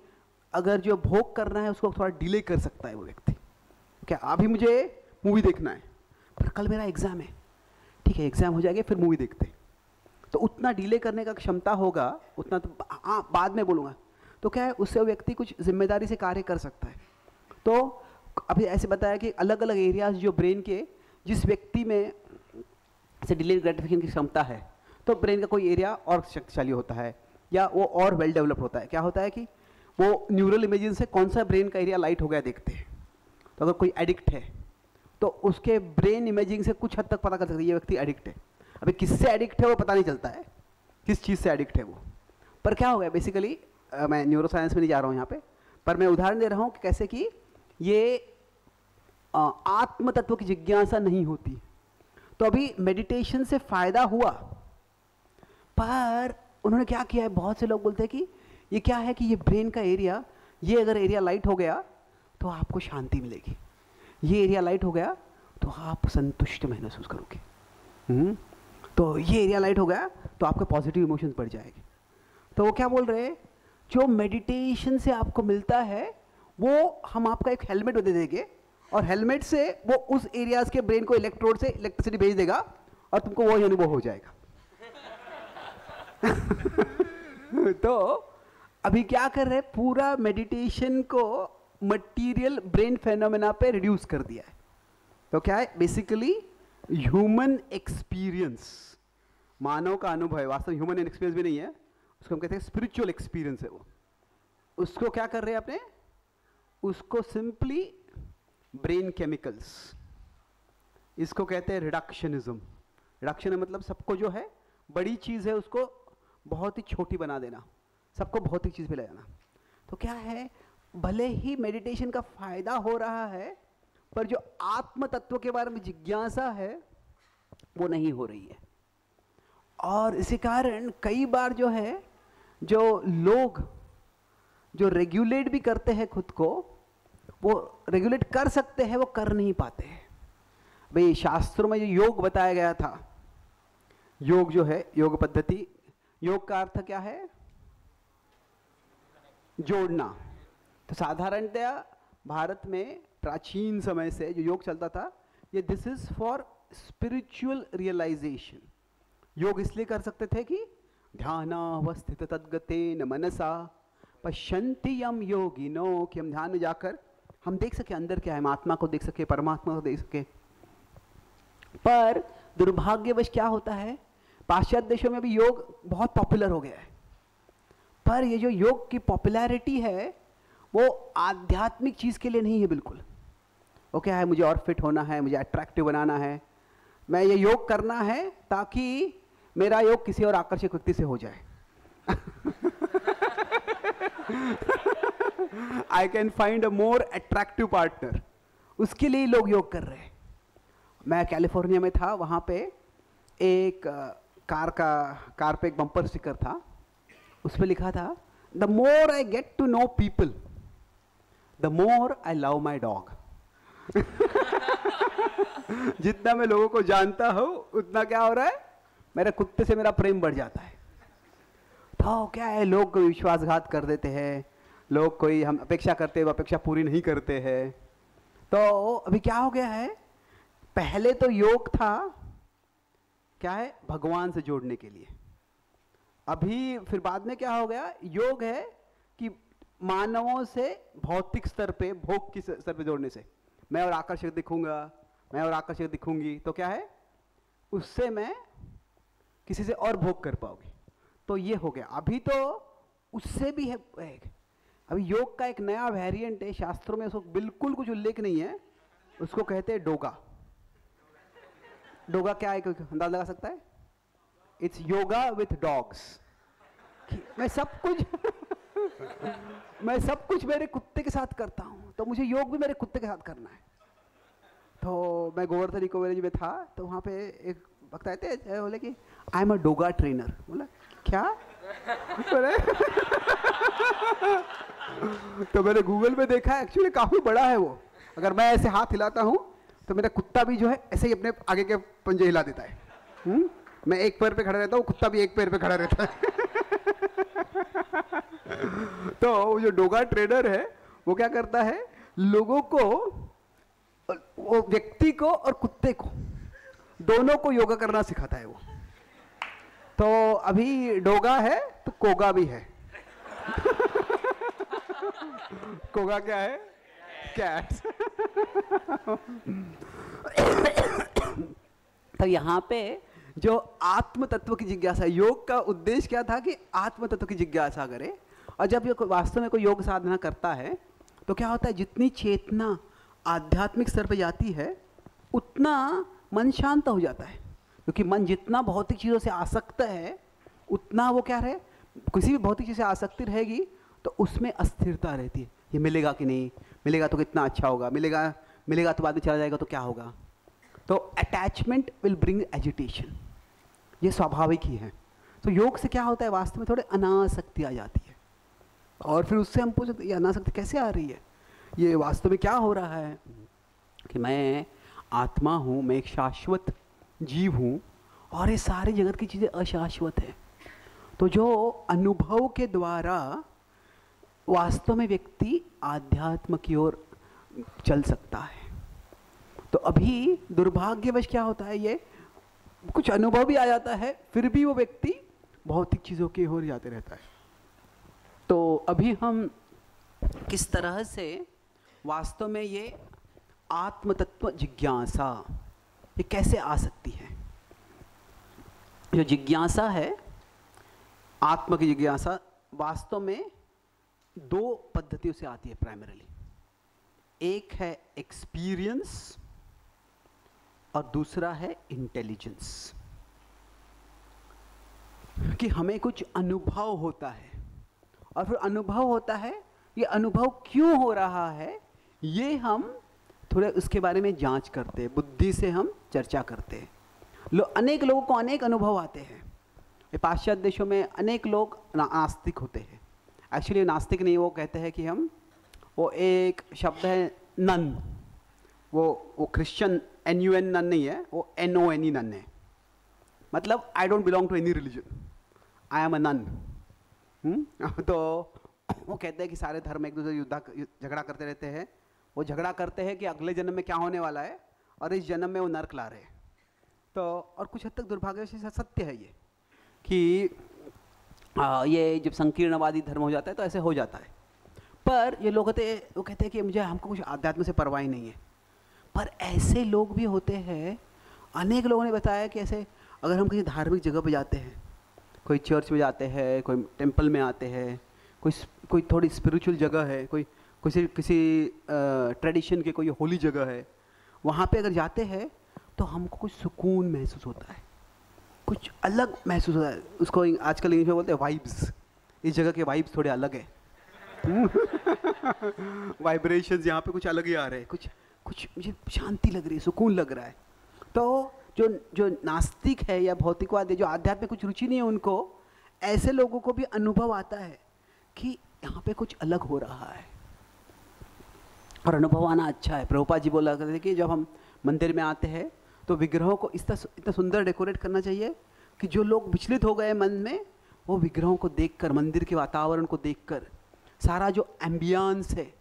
अगर जो भोग करना है उसको थोड़ा डिले कर सकता है वो व्यक्ति। क्या अभी मुझे मूवी देखना है, पर कल मेरा एग्ज़ाम है, ठीक है एग्ज़ाम हो जाएगा फिर मूवी देखते हैं, तो उतना डिले करने का क्षमता होगा, उतना तो हाँ बाद में बोलूँगा, तो क्या है, उससे वो व्यक्ति कुछ जिम्मेदारी से कार्य कर सकता है। तो अभी ऐसे बताया कि अलग अलग एरियाज जो ब्रेन के, जिस व्यक्ति में से डिले ग्रेटिफिकेशन की क्षमता है, तो ब्रेन का कोई एरिया और शक्तिशाली होता है या वो और वेल डेवलप्ड होता है। क्या होता है कि वो न्यूरल इमेजिन से कौन सा ब्रेन का एरिया लाइट हो गया देखते हैं। तो अगर कोई एडिक्ट है तो उसके ब्रेन इमेजिंग से कुछ हद तक पता कर सकते हैं ये व्यक्ति एडिक्ट है। अभी किससे एडिक्ट है वो पता नहीं चलता है, किस चीज़ से एडिक्ट है वो, पर क्या हो गया बेसिकली, मैं न्यूरो साइंस में नहीं जा रहा हूँ यहाँ पे, पर मैं उदाहरण दे रहा हूँ कि कैसे कि ये आत्म तत्व की जिज्ञासा नहीं होती। तो अभी मेडिटेशन से फ़ायदा हुआ, पर उन्होंने क्या किया है, बहुत से लोग बोलते हैं कि ये क्या है कि ये ब्रेन का एरिया, ये अगर एरिया लाइट हो गया तो आपको शांति मिलेगी, ये एरिया लाइट हो गया तो आप संतुष्ट महसूस करोगे, तो ये एरिया लाइट हो गया तो आपके पॉजिटिव इमोशंस बढ़ जाएंगे। तो वो क्या बोल रहे हैं, जो मेडिटेशन से आपको मिलता है वो हम आपका एक हेलमेट दे देंगे, और हेलमेट से वो उस एरियाज के ब्रेन को इलेक्ट्रोड से इलेक्ट्रिसिटी भेज देगा और तुमको वही अनुभव हो जाएगा। तो अभी क्या कर रहे हैं, पूरा मेडिटेशन को मटेरियल ब्रेन फेनोमेना पे रिड्यूस कर दिया है। तो क्या है, बेसिकली ह्यूमन एक्सपीरियंस, मानव का अनुभव है, वास्तव में ह्यूमन एक्सपीरियंस भी नहीं है, उसको हम कहते हैं स्पिरिचुअल एक्सपीरियंस है वो। उसको क्या कर रहे हैं अपने, उसको सिंपली ब्रेन केमिकल्स, इसको कहते हैं रिडक्शनिज्म। रिडक्शन मतलब सबको जो है बड़ी चीज़ है उसको बहुत ही छोटी बना देना, सबको भौतिक चीज़ पे ले जाना। तो क्या है, भले ही मेडिटेशन का फायदा हो रहा है, पर जो आत्म तत्व के बारे में जिज्ञासा है वो नहीं हो रही है। और इसी कारण कई बार जो है, जो लोग जो रेगुलेट भी करते हैं खुद को, वो रेगुलेट कर सकते हैं, वो कर नहीं पाते हैं। भाई शास्त्रों में जो योग बताया गया था, योग जो है, योग पद्धति, योग का अर्थ क्या है, जोड़ना। तो साधारणतया भारत में प्राचीन समय से जो योग चलता था, ये this is for spiritual realisation. योग इसलिए कर सकते थे कि ध्यानावस्थित तद्गतेन मनसा पश्यन्ति यम योगिनो, कि हम ध्यान में जाकर हम देख सके अंदर क्या है, हम आत्मा को देख सके, परमात्मा को देख सके। पर दुर्भाग्यवश क्या होता है, पाश्चात्य देशों में भी योग बहुत पॉपुलर हो गया है, पर ये जो योग की पॉपुलैरिटी है वो आध्यात्मिक चीज़ के लिए नहीं है बिल्कुल। वो क्या है, मुझे और फिट होना है, मुझे अट्रैक्टिव बनाना है, मैं ये योग करना है ताकि मेरा योग किसी और आकर्षक व्यक्ति से हो जाए। I can find a more attractive partner, उसके लिए लोग योग कर रहे हैं। मैं कैलिफोर्निया में था, वहाँ पे एक कार पे एक बम्पर स्टिकर था, उस पर लिखा था, the more I get to know people the more I love my dog. जितना मैं लोगों को जानता हूँ उतना क्या हो रहा है, मेरे कुत्ते से मेरा प्रेम बढ़ जाता है। तो क्या है, लोग कोई विश्वासघात कर देते हैं, लोग कोई हम अपेक्षा करते हैं वो अपेक्षा पूरी नहीं करते हैं। तो अभी क्या हो गया है, पहले तो योग था क्या है, भगवान से जोड़ने के लिए, अभी फिर बाद में क्या हो गया, योग है कि मानवों से भौतिक स्तर पे, भोग की स्तर पे जोड़ने से मैं और आकर्षक दिखूंगा, मैं और आकर्षक दिखूंगी तो क्या है, उससे मैं किसी से और भोग कर पाओगे। तो ये हो गया। अभी तो उससे भी है, अभी योग का एक नया वेरिएंट है, शास्त्रों में उसको बिल्कुल कुछ उल्लेख नहीं है, उसको कहते हैं डोगा। डोगा क्या है, कोई अंदाज लगा सकता है? It's yoga with dogs. मैं सब कुछ मैं सब कुछ मेरे कुत्ते के साथ करता हूँ, तो मुझे योग भी मेरे कुत्ते के साथ करना है। तो मैं गोवर्धन इको विलेज में था, तो वहाँ पे एक वक्त आए थे, बोले कि आई एम अ डोगा ट्रेनर। बोला क्या? तो मैंने गूगल पे देखा, एक्चुअली काफी बड़ा है वो। अगर मैं ऐसे हाथ हिलाता हूँ तो मेरा कुत्ता भी जो है ऐसे ही अपने आगे के पंजे हिला देता है। मैं एक पैर पे खड़ा रहता हूँ, कुत्ता भी एक पैर पे खड़ा रहता है। तो वो जो डोगा ट्रेनर है वो क्या करता है, लोगों को, वो व्यक्ति को और कुत्ते को, दोनों को योगा करना सिखाता है वो। तो अभी डोगा है तो कोगा भी है। कोगा क्या है? कैट। तो यहाँ पे जो आत्म तत्व की जिज्ञासा, योग का उद्देश्य क्या था कि आत्म तत्व की जिज्ञासा करे। और जब ये वास्तव में कोई योग साधना करता है तो क्या होता है, जितनी चेतना आध्यात्मिक स्तर पर जाती है उतना मन शांत हो जाता है। क्योंकि मन जितना भौतिक चीज़ों से आसक्त है उतना वो क्या रहे, किसी भी भौतिक चीज़ से आसक्ति रहेगी तो उसमें अस्थिरता रहती है। ये मिलेगा कि नहीं, मिलेगा तो कितना अच्छा होगा, मिलेगा तो बाद में चला जाएगा तो क्या होगा। तो अटैचमेंट विल ब्रिंग एजिटेशन, ये स्वाभाविक ही है। तो योग से क्या होता है, वास्तव में थोड़े अनासक्ति आ जाती है। और फिर उससे हम पूछते ये अनासक्ति कैसे आ रही है, ये वास्तव में क्या हो रहा है कि मैं आत्मा हूँ, मैं एक शाश्वत जीव हूँ और ये सारी जगत की चीज़ें अशाश्वत है। तो जो अनुभव के द्वारा वास्तव में व्यक्ति आध्यात्म की ओर चल सकता है। तो अभी दुर्भाग्यवश क्या होता है, ये कुछ अनुभव भी आ जाता है फिर भी वो व्यक्ति भौतिक चीज़ों की ओर जाते रहता है। तो अभी हम किस तरह से वास्तव में ये आत्म तत्व जिज्ञासा ये कैसे आ सकती है। जो जिज्ञासा है, आत्म की जिज्ञासा, वास्तव में दो पद्धतियों से आती है प्राइमरीली। एक है एक्सपीरियंस और दूसरा है इंटेलिजेंस। कि हमें कुछ अनुभव होता है और फिर अनुभव होता है, ये अनुभव क्यों हो रहा है ये हम थोड़े उसके बारे में जांच करते हैं, बुद्धि से हम चर्चा करते हैं। अनेक लोगों को अनेक अनुभव आते हैं। पाश्चात्य देशों में अनेक लोग नास्तिक होते हैं। एक्चुअली नास्तिक नहीं, वो कहते हैं कि हम, वो एक शब्द है नन, वो क्रिश्चियन NUN नन नहीं है, वो NONE नन है। मतलब I don't belong to any religion, I am a nun. तो वो कहते हैं कि सारे धर्म एक दूसरे झगड़ा करते रहते हैं। वो झगड़ा करते हैं कि अगले जन्म में क्या होने वाला है और इस जन्म में वो नर्क ला रहे हैं। तो और कुछ हद तक दुर्भाग्य से सत्य है ये कि ये जब संकीर्णवादी धर्म हो जाता है तो ऐसे हो जाता है। पर ये लोग वो कहते हैं कि मुझे, हमको कुछ आध्यात्म से परवाह ही नहीं है। पर ऐसे लोग भी होते हैं, अनेक लोगों ने बताया कि ऐसे अगर हम किसी धार्मिक जगह पर जाते हैं, कोई चर्च में जाते हैं, कोई टेम्पल में आते हैं, कोई थोड़ी स्पिरिचुअल जगह है, कोई किसी ट्रेडिशन के कोई होली जगह है, वहाँ पे अगर जाते हैं तो हमको कुछ सुकून महसूस होता है, कुछ अलग महसूस होता है। उसको आजकल इंग्लिश में बोलते हैं वाइब्स। इस जगह के वाइब्स थोड़े अलग है। वाइब्रेशंस यहाँ पे कुछ अलग ही आ रहे हैं, कुछ मुझे शांति लग रही है, सुकून लग रहा है। तो जो नास्तिक है या भौतिकवादी, जो आध्यात्म में कुछ रुचि नहीं है उनको, ऐसे लोगों को भी अनुभव आता है कि यहाँ पे कुछ अलग हो रहा है। और अनुभव आना अच्छा है। प्रभुपाद जी बोला करते थे कि जब हम मंदिर में आते हैं तो विग्रहों को इतना सुंदर डेकोरेट करना चाहिए कि जो लोग विचलित हो गए मन में, वो विग्रहों को देखकर, मंदिर के वातावरण को देखकर, सारा जो एम्बियंस है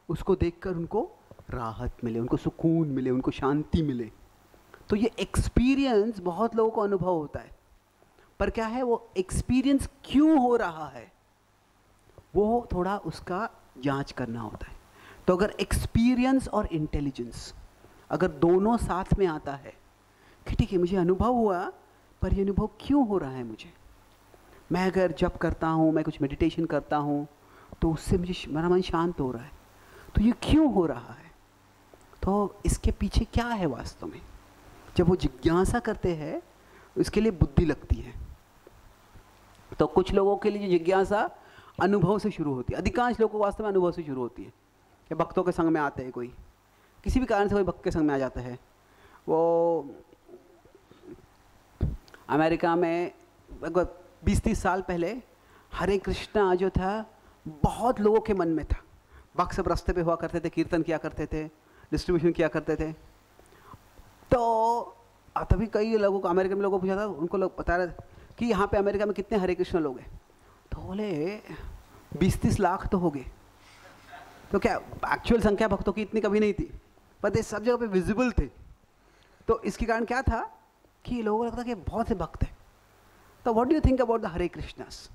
उसको देखकर उनको राहत मिले, उनको सुकून मिले, उनको शांति मिले। तो ये एक्सपीरियंस बहुत लोगों को अनुभव होता है। पर क्या है, वो एक्सपीरियंस क्यों हो रहा है वो थोड़ा उसका जांच करना होता है। तो अगर एक्सपीरियंस और इंटेलिजेंस, अगर दोनों साथ में आता है कि ठीक है मुझे अनुभव हुआ, पर ये अनुभव क्यों हो रहा है मुझे, मैं अगर जप करता हूँ, मैं कुछ मेडिटेशन करता हूँ तो उससे मुझे मेरा मन शांत हो रहा है, तो ये क्यों हो रहा है, तो इसके पीछे क्या है वास्तव में। जब वो जिज्ञासा करते हैं इसके लिए बुद्धि लगती है। तो कुछ लोगों के लिए जिज्ञासा अनुभव से शुरू होती है, अधिकांश लोगों को वास्तव में अनुभव से शुरू होती है। या भक्तों के संग में आते हैं, कोई किसी भी कारण से कोई भक्त के संग में आ जाता है। वो अमेरिका में 20-30 साल पहले हरे कृष्णा जो था बहुत लोगों के मन में था। भक्त सब रास्ते पे हुआ करते थे, कीर्तन किया करते थे, डिस्ट्रीब्यूशन किया करते थे। तो तभी कई लोगों को, अमेरिका में लोगों को पूछा था, उनको लोग बता रहे थे कि यहाँ पे अमेरिका में कितने हरे कृष्ण लोग हैं। तो बोले 20-30 लाख तो हो गए। तो क्या एक्चुअल संख्या भक्तों की इतनी कभी नहीं थी, पर ये सब जगह पे विजिबल थे। तो इसके कारण क्या था कि लोगों को लगता कि बहुत से भक्त हैं। तो what do you think about the Hare Krishnas.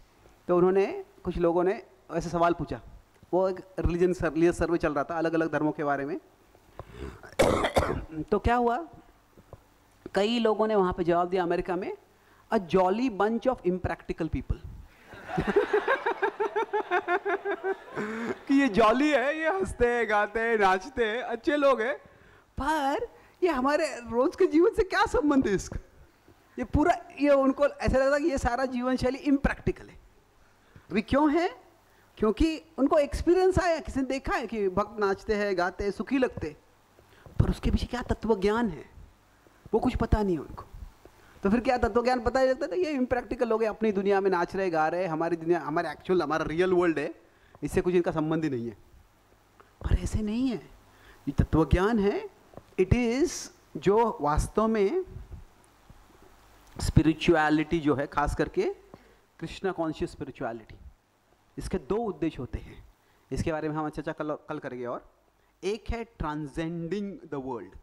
तो उन्होंने, कुछ लोगों ने ऐसे सवाल पूछा। वो एक रिलीजियस सर्वे चल रहा था अलग अलग धर्मों के बारे में। तो क्या हुआ, कई लोगों ने वहाँ पे जवाब दिया अमेरिका में, अ jolly bunch of impractical people. कि ये जॉली है, ये हंसते गाते नाचते अच्छे लोग हैं, पर ये हमारे रोज के जीवन से क्या संबंध है इसका। ये पूरा, ये उनको ऐसा लगता कि ये सारा जीवन शैली इम्प्रैक्टिकल है। अभी क्यों है, क्योंकि उनको एक्सपीरियंस आया, किसी ने देखा है कि भक्त नाचते हैं गाते हैं सुखी लगते, पर उसके पीछे क्या तत्व ज्ञान है वो कुछ पता नहीं है उनको। तो फिर क्या तत्व ज्ञान पता ही लगता था, ये इम्प्रैक्टिकल लोग हैं, अपनी दुनिया में नाच रहे गा रहे, हमारी दुनिया, हमारे एक्चुअल हमारा रियल वर्ल्ड है, इससे कुछ इनका संबंध ही नहीं है। पर ऐसे नहीं है, ये तत्व ज्ञान है। इट इज़ जो वास्तव में स्पिरिचुअलिटी जो है, खास करके कृष्णा कॉन्शियस स्पिरिचुअलिटी, इसके 2 उद्देश्य होते हैं। इसके बारे में हम चर्चा कल करेंगे। और एक है ट्रांसेंडिंग द वर्ल्ड,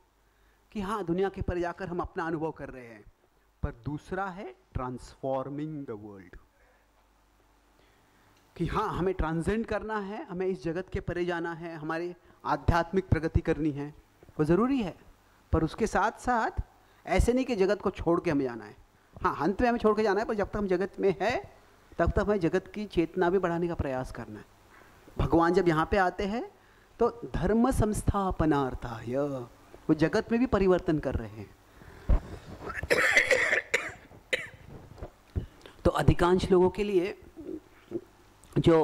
कि हाँ दुनिया के पर जाकर हम अपना अनुभव कर रहे हैं, पर दूसरा है ट्रांसफॉर्मिंग द वर्ल्ड, कि हाँ हमें ट्रांसेंड करना है, हमें इस जगत के परे जाना है, हमारी आध्यात्मिक प्रगति करनी है, वो ज़रूरी है। पर उसके साथ साथ ऐसे नहीं कि जगत को छोड़ के हमें जाना है। हाँ, अंत में हमें छोड़ के जाना है, पर जब तक हम जगत में है तब तक हमें जगत की चेतना भी बढ़ाने का प्रयास करना है। भगवान जब यहाँ पे आते हैं तो धर्म संस्थापनार्थाय, वो जगत में भी परिवर्तन कर रहे हैं। तो अधिकांश लोगों के लिए जो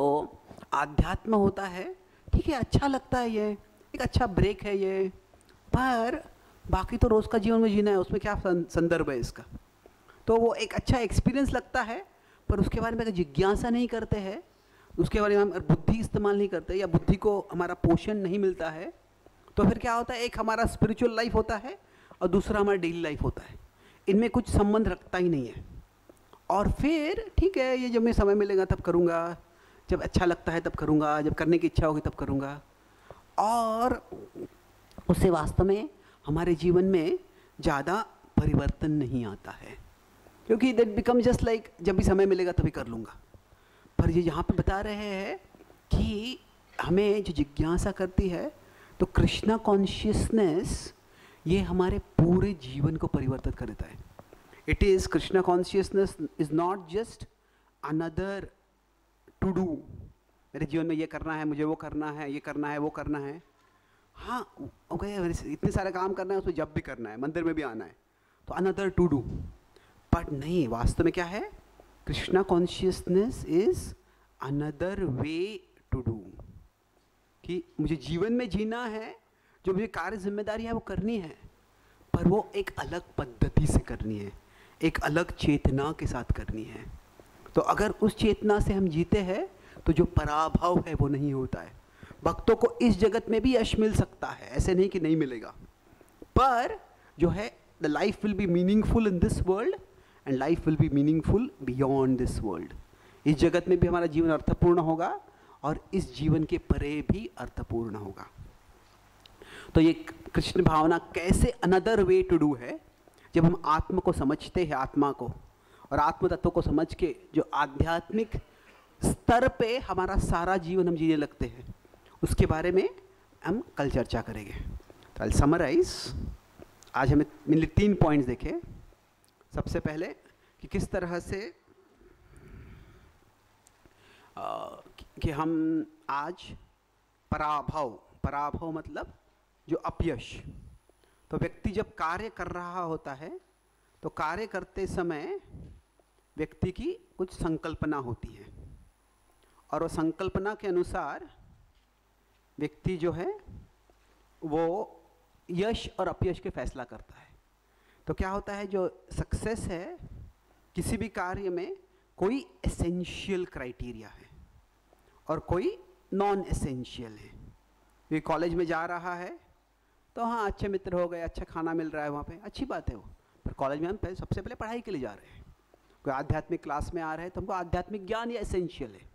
आध्यात्म होता है, ठीक है अच्छा लगता है, ये एक अच्छा ब्रेक है ये, पर बाकी तो रोज़ का जीवन में जीना है, उसमें क्या संदर्भ है इसका। तो वो एक अच्छा एक्सपीरियंस लगता है, पर उसके बारे में अगर जिज्ञासा नहीं करते हैं, उसके बारे में हम बुद्धि इस्तेमाल नहीं करते, या बुद्धि को हमारा पोषण नहीं मिलता है, तो फिर क्या होता है, एक हमारा स्पिरिचुअल लाइफ होता है और दूसरा हमारा डेली लाइफ होता है, इनमें कुछ संबंध रखता ही नहीं है। और फिर ठीक है, ये जब मैं समय मिलेगा तब करूँगा, जब अच्छा लगता है तब करूँगा, जब करने की इच्छा होगी तब करूँगा, और उससे वास्तव में हमारे जीवन में ज़्यादा परिवर्तन नहीं आता है, क्योंकि दैट बिकम जस्ट लाइक जब भी समय मिलेगा तभी कर लूँगा। पर ये यहाँ पे बता रहे हैं कि हमें जो जिज्ञासा करती है, तो कृष्णा कॉन्शियसनेस ये हमारे पूरे जीवन को परिवर्तित कर देता है। It is, Krishna consciousness is not just another to do, मेरे जीवन में ये करना है, मुझे वो करना है, ये करना है, वो करना है। हाँ ओके, इतने सारे काम करना है, उसमें जब भी करना है, मंदिर में भी आना है, तो अनदर टू डू। बट नहीं, वास्तव में क्या है, Krishna consciousness is another way to do, कि मुझे जीवन में जीना है, जो मुझे कार्य जिम्मेदारी है वो करनी है, पर वो एक अलग पद्धति से करनी है, एक अलग चेतना के साथ करनी है। तो अगर उस चेतना से हम जीते हैं तो जो पराभव है वो नहीं होता है। भक्तों को इस जगत में भी यश मिल सकता है, ऐसे नहीं कि नहीं मिलेगा, पर जो है the life will be meaningful in this world and life will be meaningful beyond this world. इस जगत में भी हमारा जीवन अर्थपूर्ण होगा और इस जीवन के परे भी अर्थपूर्ण होगा। तो ये कृष्ण भावना कैसे अनदर वे टू डू है, जब हम आत्मा को समझते हैं, आत्मा को और आत्म तत्व को समझ के जो आध्यात्मिक स्तर पे हमारा सारा जीवन हम जीने लगते हैं, उसके बारे में हम कल चर्चा करेंगे। तो आई समराइज, आज हमें मेनली 3 पॉइंट्स देखे। सबसे पहले कि किस तरह से कि हम आज पराभव मतलब जो अपयश, तो व्यक्ति जब कार्य कर रहा होता है तो कार्य करते समय व्यक्ति की कुछ संकल्पना होती है और वो संकल्पना के अनुसार व्यक्ति जो है वो यश और अपयश के फैसला करता है। तो क्या होता है, जो सक्सेस है किसी भी कार्य में कोई एसेंशियल क्राइटेरिया है और कोई नॉन एसेंशियल है। ये कॉलेज में जा रहा है तो हाँ अच्छे मित्र हो गए, अच्छा खाना मिल रहा है वहाँ पे, अच्छी बात है वो, पर कॉलेज में हम सबसे पहले पढ़ाई के लिए जा रहे हैं। कोई आध्यात्मिक क्लास में आ रहे हैं तो हमको आध्यात्मिक ज्ञान या एसेंशियल है,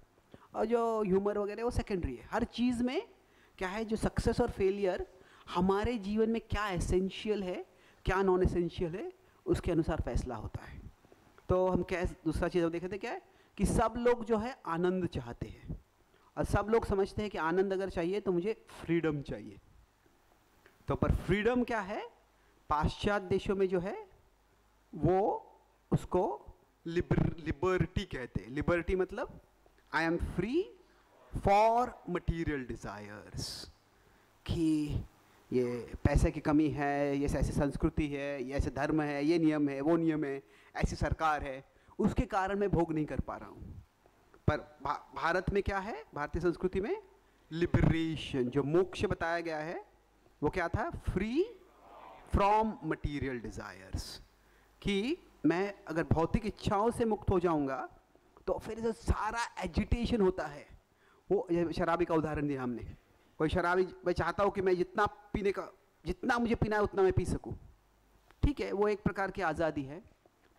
और जो ह्यूमर वगैरह वो सेकेंडरी है। हर चीज़ में क्या है, जो सक्सेस और फेलियर हमारे जीवन में क्या एसेंशियल है क्या नॉन एसेंशियल है उसके अनुसार फैसला होता है। तो हम क्या दूसरा चीज़ देखे थे क्या है कि सब लोग जो है आनंद चाहते हैं और सब लोग समझते हैं कि आनंद अगर चाहिए तो मुझे फ्रीडम चाहिए। तो पर फ्रीडम क्या है, पाश्चात्य देशों में जो है वो उसको लिबर्टी कहते हैं। लिबर्टी मतलब I am free for material desires, कि ये पैसे की कमी है, ये ऐसी संस्कृति है, ये ऐसे धर्म है, ये नियम है, वो नियम है, ऐसी सरकार है, उसके कारण मैं भोग नहीं कर पा रहा हूँ। पर भारत में क्या है, भारतीय संस्कृति में लिबरेशन, जो मोक्ष बताया गया है वो क्या था, फ्री फ्रॉम मटीरियल डिज़ायर्स, कि मैं अगर भौतिक इच्छाओं से मुक्त हो जाऊंगा तो फिर जो सारा एजिटेशन होता है, वो शराबी का उदाहरण दिया हमने। कोई शराबी, मैं चाहता हूँ कि मैं जितना मुझे पीना है उतना मैं पी सकूँ, ठीक है, वो एक प्रकार की आज़ादी है,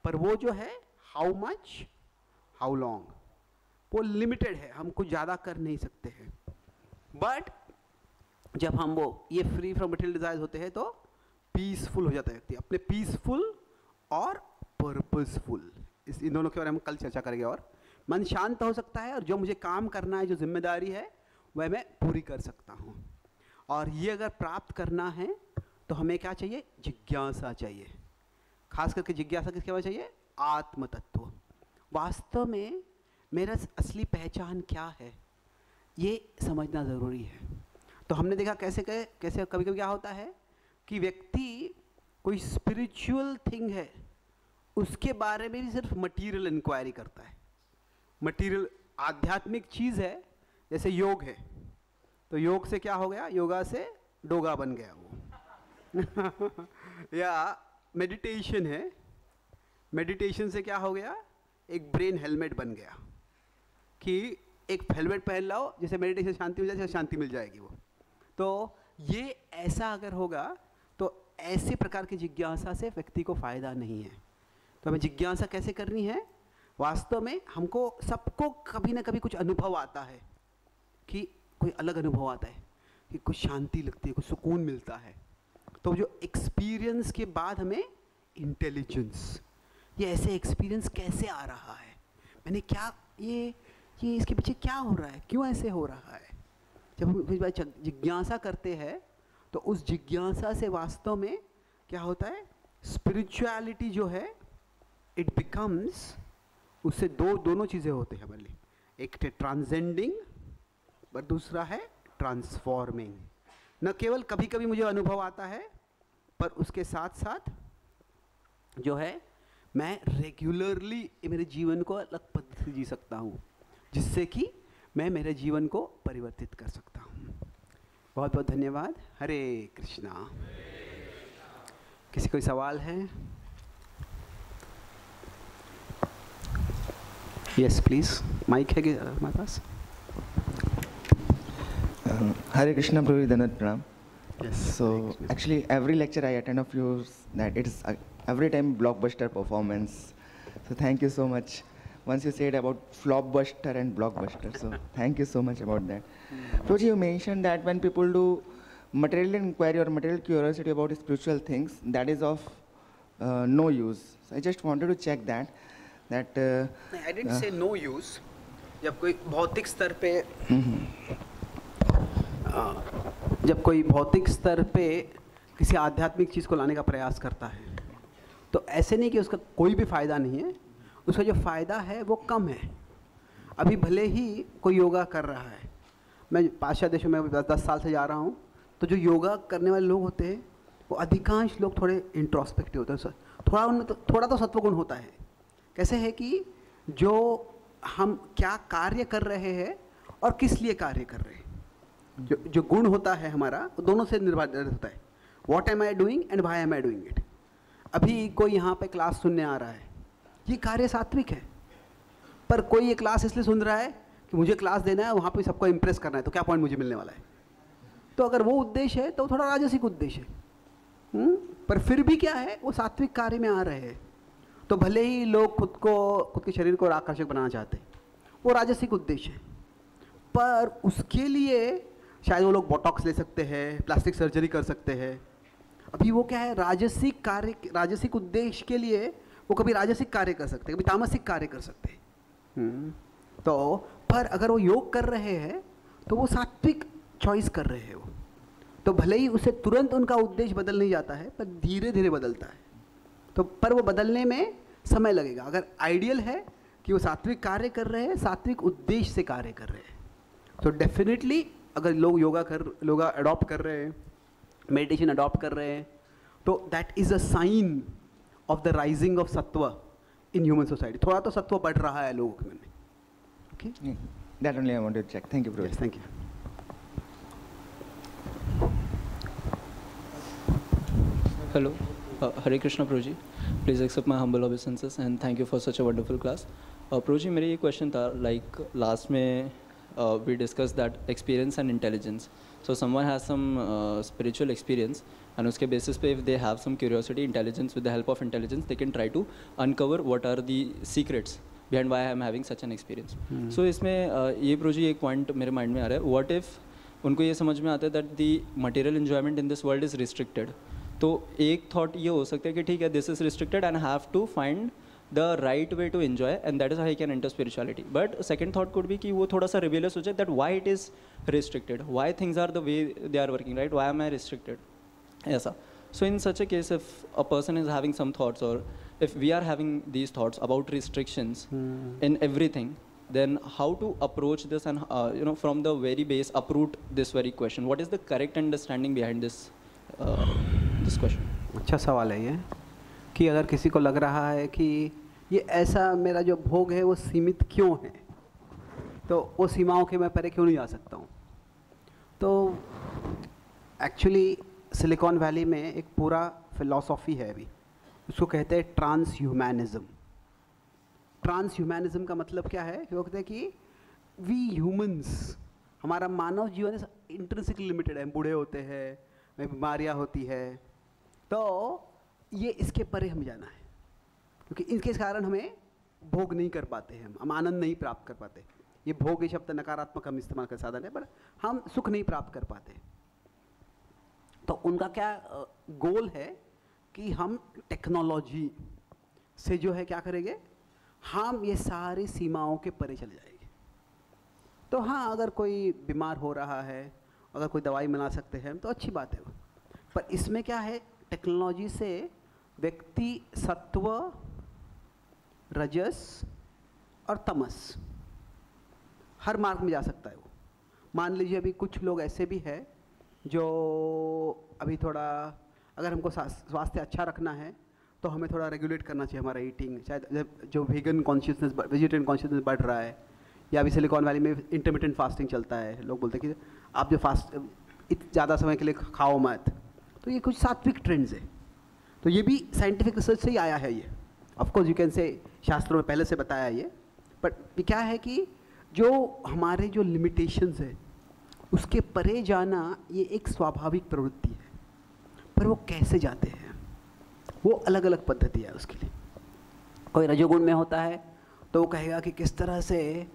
पर वो जो है हाउ मच हाउ लॉन्ग, वो लिमिटेड है, हम कुछ ज़्यादा कर नहीं सकते हैं। बट जब हम वो ये फ्री फ्रॉम मटेरियल डिजायर्स होते हैं तो पीसफुल हो जाता है व्यक्ति, अपने पीसफुल और पर्पसफुल, इन दोनों के बारे में कल चर्चा करेंगे। और मन शांत हो सकता है और जो मुझे काम करना है, जो जिम्मेदारी है वह मैं पूरी कर सकता हूँ। और ये अगर प्राप्त करना है तो हमें क्या चाहिए, जिज्ञासा चाहिए। खास करके जिज्ञासा किसके बारे में चाहिए, आत्म तत्व। वास्तव में मेरा असली पहचान क्या है ये समझना ज़रूरी है। तो हमने देखा कैसे कभी कभी क्या होता है कि व्यक्ति कोई स्पिरिचुअल थिंग है उसके बारे में भी सिर्फ मटीरियल इंक्वायरी करता है। मटीरियल आध्यात्मिक चीज़ है, जैसे योग है तो योग से क्या हो गया, योगा से डोगा बन गया वो या मेडिटेशन है, मेडिटेशन से क्या हो गया, एक ब्रेन हेलमेट बन गया, कि एक हेलमेट पहन लाओ जैसे मेडिटेशन शांति मिल जाए, जैसे शांति मिल जाएगी वो। तो ये ऐसा अगर होगा तो ऐसे प्रकार की जिज्ञासा से व्यक्ति को फ़ायदा नहीं है। तो हमें जिज्ञासा कैसे करनी है, वास्तव में हमको सबको कभी ना कभी कुछ अनुभव आता है, कि कोई अलग अनुभव आता है, कि कुछ शांति लगती है, कुछ सुकून मिलता है। तो जो एक्सपीरियंस के बाद हमें इंटेलिजेंस, ये ऐसे एक्सपीरियंस कैसे आ रहा है, मैंने क्या ये इसके पीछे क्या हो रहा है, क्यों ऐसे हो रहा है। जब हम जिज्ञासा करते हैं तो उस जिज्ञासा से वास्तव में क्या होता है, स्पिरिचुअलिटी जो है इट बिकम्स, उससे दोनों चीज़ें होते हैं हमारे लिए, एक ट्रांसेंडिंग पर दूसरा है ट्रांसफॉर्मिंग। न केवल कभी कभी मुझे अनुभव आता है, पर उसके साथ साथ जो है मैं रेगुलरली मेरे जीवन को अलग पद्धति से जी सकता हूँ, जिससे कि मैं मेरे जीवन को परिवर्तित कर सकता हूँ। बहुत बहुत धन्यवाद। हरे कृष्णा। किसी कोई सवाल है? यस प्लीज, माइक है हमारे पास। Hare Krishna, Prabhu Dhanat Pranam. Yes. So actually every lecture I attend of yours, that it's every time blockbuster performance. So thank you so much. Once you said about flopbuster and blockbuster, so thank you so much about that. Prabhuji, you mentioned that when people do material inquiry or material curiosity about spiritual things, that is of no use. So I just wanted to check that. I didn't say no use. जब कोई भौतिक स्तर पे किसी आध्यात्मिक चीज़ को लाने का प्रयास करता है, तो ऐसे नहीं कि उसका कोई भी फ़ायदा नहीं है, उसका जो फ़ायदा है वो कम है। अभी भले ही कोई योगा कर रहा है, मैं पाश्चात्य देशों में 10 साल से जा रहा हूँ, तो जो योगा करने वाले लोग होते हैं वो अधिकांश लोग थोड़े इंट्रोस्पेक्टिव होते हैं, थोड़ा उनमें थोड़ा तो सत्वगुण होता है। कैसे है कि जो हम क्या कार्य कर रहे हैं और किस लिए कार्य कर रहे हैं, जो गुण होता है हमारा, वो दोनों से निर्धारित होता है। What am I doing and why am I doing it. अभी कोई यहाँ पे क्लास सुनने आ रहा है, ये कार्य सात्विक है, पर कोई ये क्लास इसलिए सुन रहा है कि मुझे क्लास देना है, वहाँ पे सबको इम्प्रेस करना है, तो क्या पॉइंट मुझे मिलने वाला है। तो अगर वो उद्देश्य है तो थोड़ा राजसिक उद्देश्य है, पर फिर भी क्या है, वो सात्विक कार्य में आ रहे हैं। तो भले ही लोग खुद के शरीर को आकर्षक बनाना चाहते हैं, वो राजसिक उद्देश्य है, पर उसके लिए शायद वो लोग बोटॉक्स ले सकते हैं, प्लास्टिक सर्जरी कर सकते हैं। अभी वो क्या है, राजसिक कार्य, राजसिक उद्देश्य के लिए वो कभी राजसिक कार्य कर सकते हैं, कभी तामसिक कार्य कर सकते हैं। तो पर अगर वो योग कर रहे हैं तो वो सात्विक चॉइस कर रहे हैं वो, तो भले ही उसे तुरंत उनका उद्देश्य बदल नहीं जाता है, पर धीरे धीरे बदलता है। तो पर वो बदलने में समय लगेगा। अगर आइडियल है कि वो सात्विक कार्य कर रहे हैं, सात्विक उद्देश्य से कार्य कर रहे हैं, तो डेफिनेटली अगर लोग योगा अडॉप्ट कर रहे हैं, मेडिटेशन अडॉप्ट कर रहे हैं, तो that is a sign of the rising of सत्व इन ह्यूमन सोसाइटी। थोड़ा तो सत्व बढ़ रहा है लोगों में। Okay, that only I wanted to check. Thank you bro. Thank you. Hello, Hare Krishna Prabhuji. Please accept my humble obeisances and thank you for such a wonderful class. Prabhuji, मेरा ये क्वेश्चन था, like last में we discussed that experience and intelligence. So someone has some spiritual experience and उसके basis पे if they have some curiosity, intelligence, with the help of intelligence, they can try to uncover what are the secrets behind why I am having such an experience. So इसमें ये Prabhuji एक point मेरे mind में आ रहा है, what if उनको ये समझ में आता है that the material enjoyment in this world is restricted. तो एक थॉट ये हो सकता है कि ठीक है, this is restricted and have to find the right way to enjoy and that is how I can enter spirituality. But second thought could be कि वो थोड़ा सा रिबेलियस हो जाए that why it is restricted, why things are the way they are working, right, why am I restricted, ऐसा. So in such a case if a person is having some thoughts और if we are having these thoughts about restrictions in everything, then how to approach this and from the very base uproot this very question. What is the correct understanding behind this this question? अच्छा सवाल है ये, कि अगर किसी को लग रहा है कि ये ऐसा मेरा जो भोग है वो सीमित क्यों है, तो वो सीमाओं के मैं परे क्यों नहीं जा सकता हूँ. तो एक्चुअली सिलिकॉन वैली में एक पूरा फिलॉसफी है अभी, उसको कहते हैं ट्रांस ह्यूमैनिज्म. ट्रांस ह्यूमैनिज्म का मतलब क्या है कि वो कहते हैं कि वी ह्यूमंस, हमारा मानव जीवन इंट्रिंसिकली लिमिटेड है. हम बूढ़े होते हैं, बीमारियाँ होती है, तो ये इसके परे हम जाना है, क्योंकि इनके कारण हमें भोग नहीं कर पाते हैं, हम आनंद नहीं प्राप्त कर पाते. ये भोग ये शब्द नकारात्मक हम इस्तेमाल कर साधन है, पर हम सुख नहीं प्राप्त कर पाते. तो उनका क्या गोल है कि हम टेक्नोलॉजी से जो है क्या करेंगे, हम ये सारी सीमाओं के परे चले जाएंगे. तो हाँ, अगर कोई बीमार हो रहा है, अगर कोई दवाई बना सकते हैं तो अच्छी बात है वो. पर इसमें क्या है, टेक्नोलॉजी से व्यक्ति सत्व, रजस और तमस हर मार्ग में जा सकता है वो. मान लीजिए अभी कुछ लोग ऐसे भी हैं जो अभी थोड़ा, अगर हमको स्वास्थ्य अच्छा रखना है तो हमें थोड़ा रेगुलेट करना चाहिए हमारा ईटिंग. शायद जो वेगन कॉन्शियसनेस, वेजिटेरियन कॉन्शियसनेस बढ़ रहा है, या अभी सिलिकॉन वैली में इंटरमिटेंट फास्टिंग चलता है. लोग बोलते हैं कि आप जो ज़्यादा समय के लिए खाओ मत. तो ये कुछ सात्विक ट्रेंड्स है. तो ये भी साइंटिफिक रिसर्च से ही आया है. ये ऑफकोर्स यू कैन से शास्त्रों में पहले से बताया ये, बट क्या है कि जो हमारे जो लिमिटेशंस है उसके परे जाना ये एक स्वाभाविक प्रवृत्ति है. पर वो कैसे जाते हैं, वो अलग अलग पद्धति है उसके लिए. कोई रजोगुण में होता है तो वो कहेगा कि किस तरह से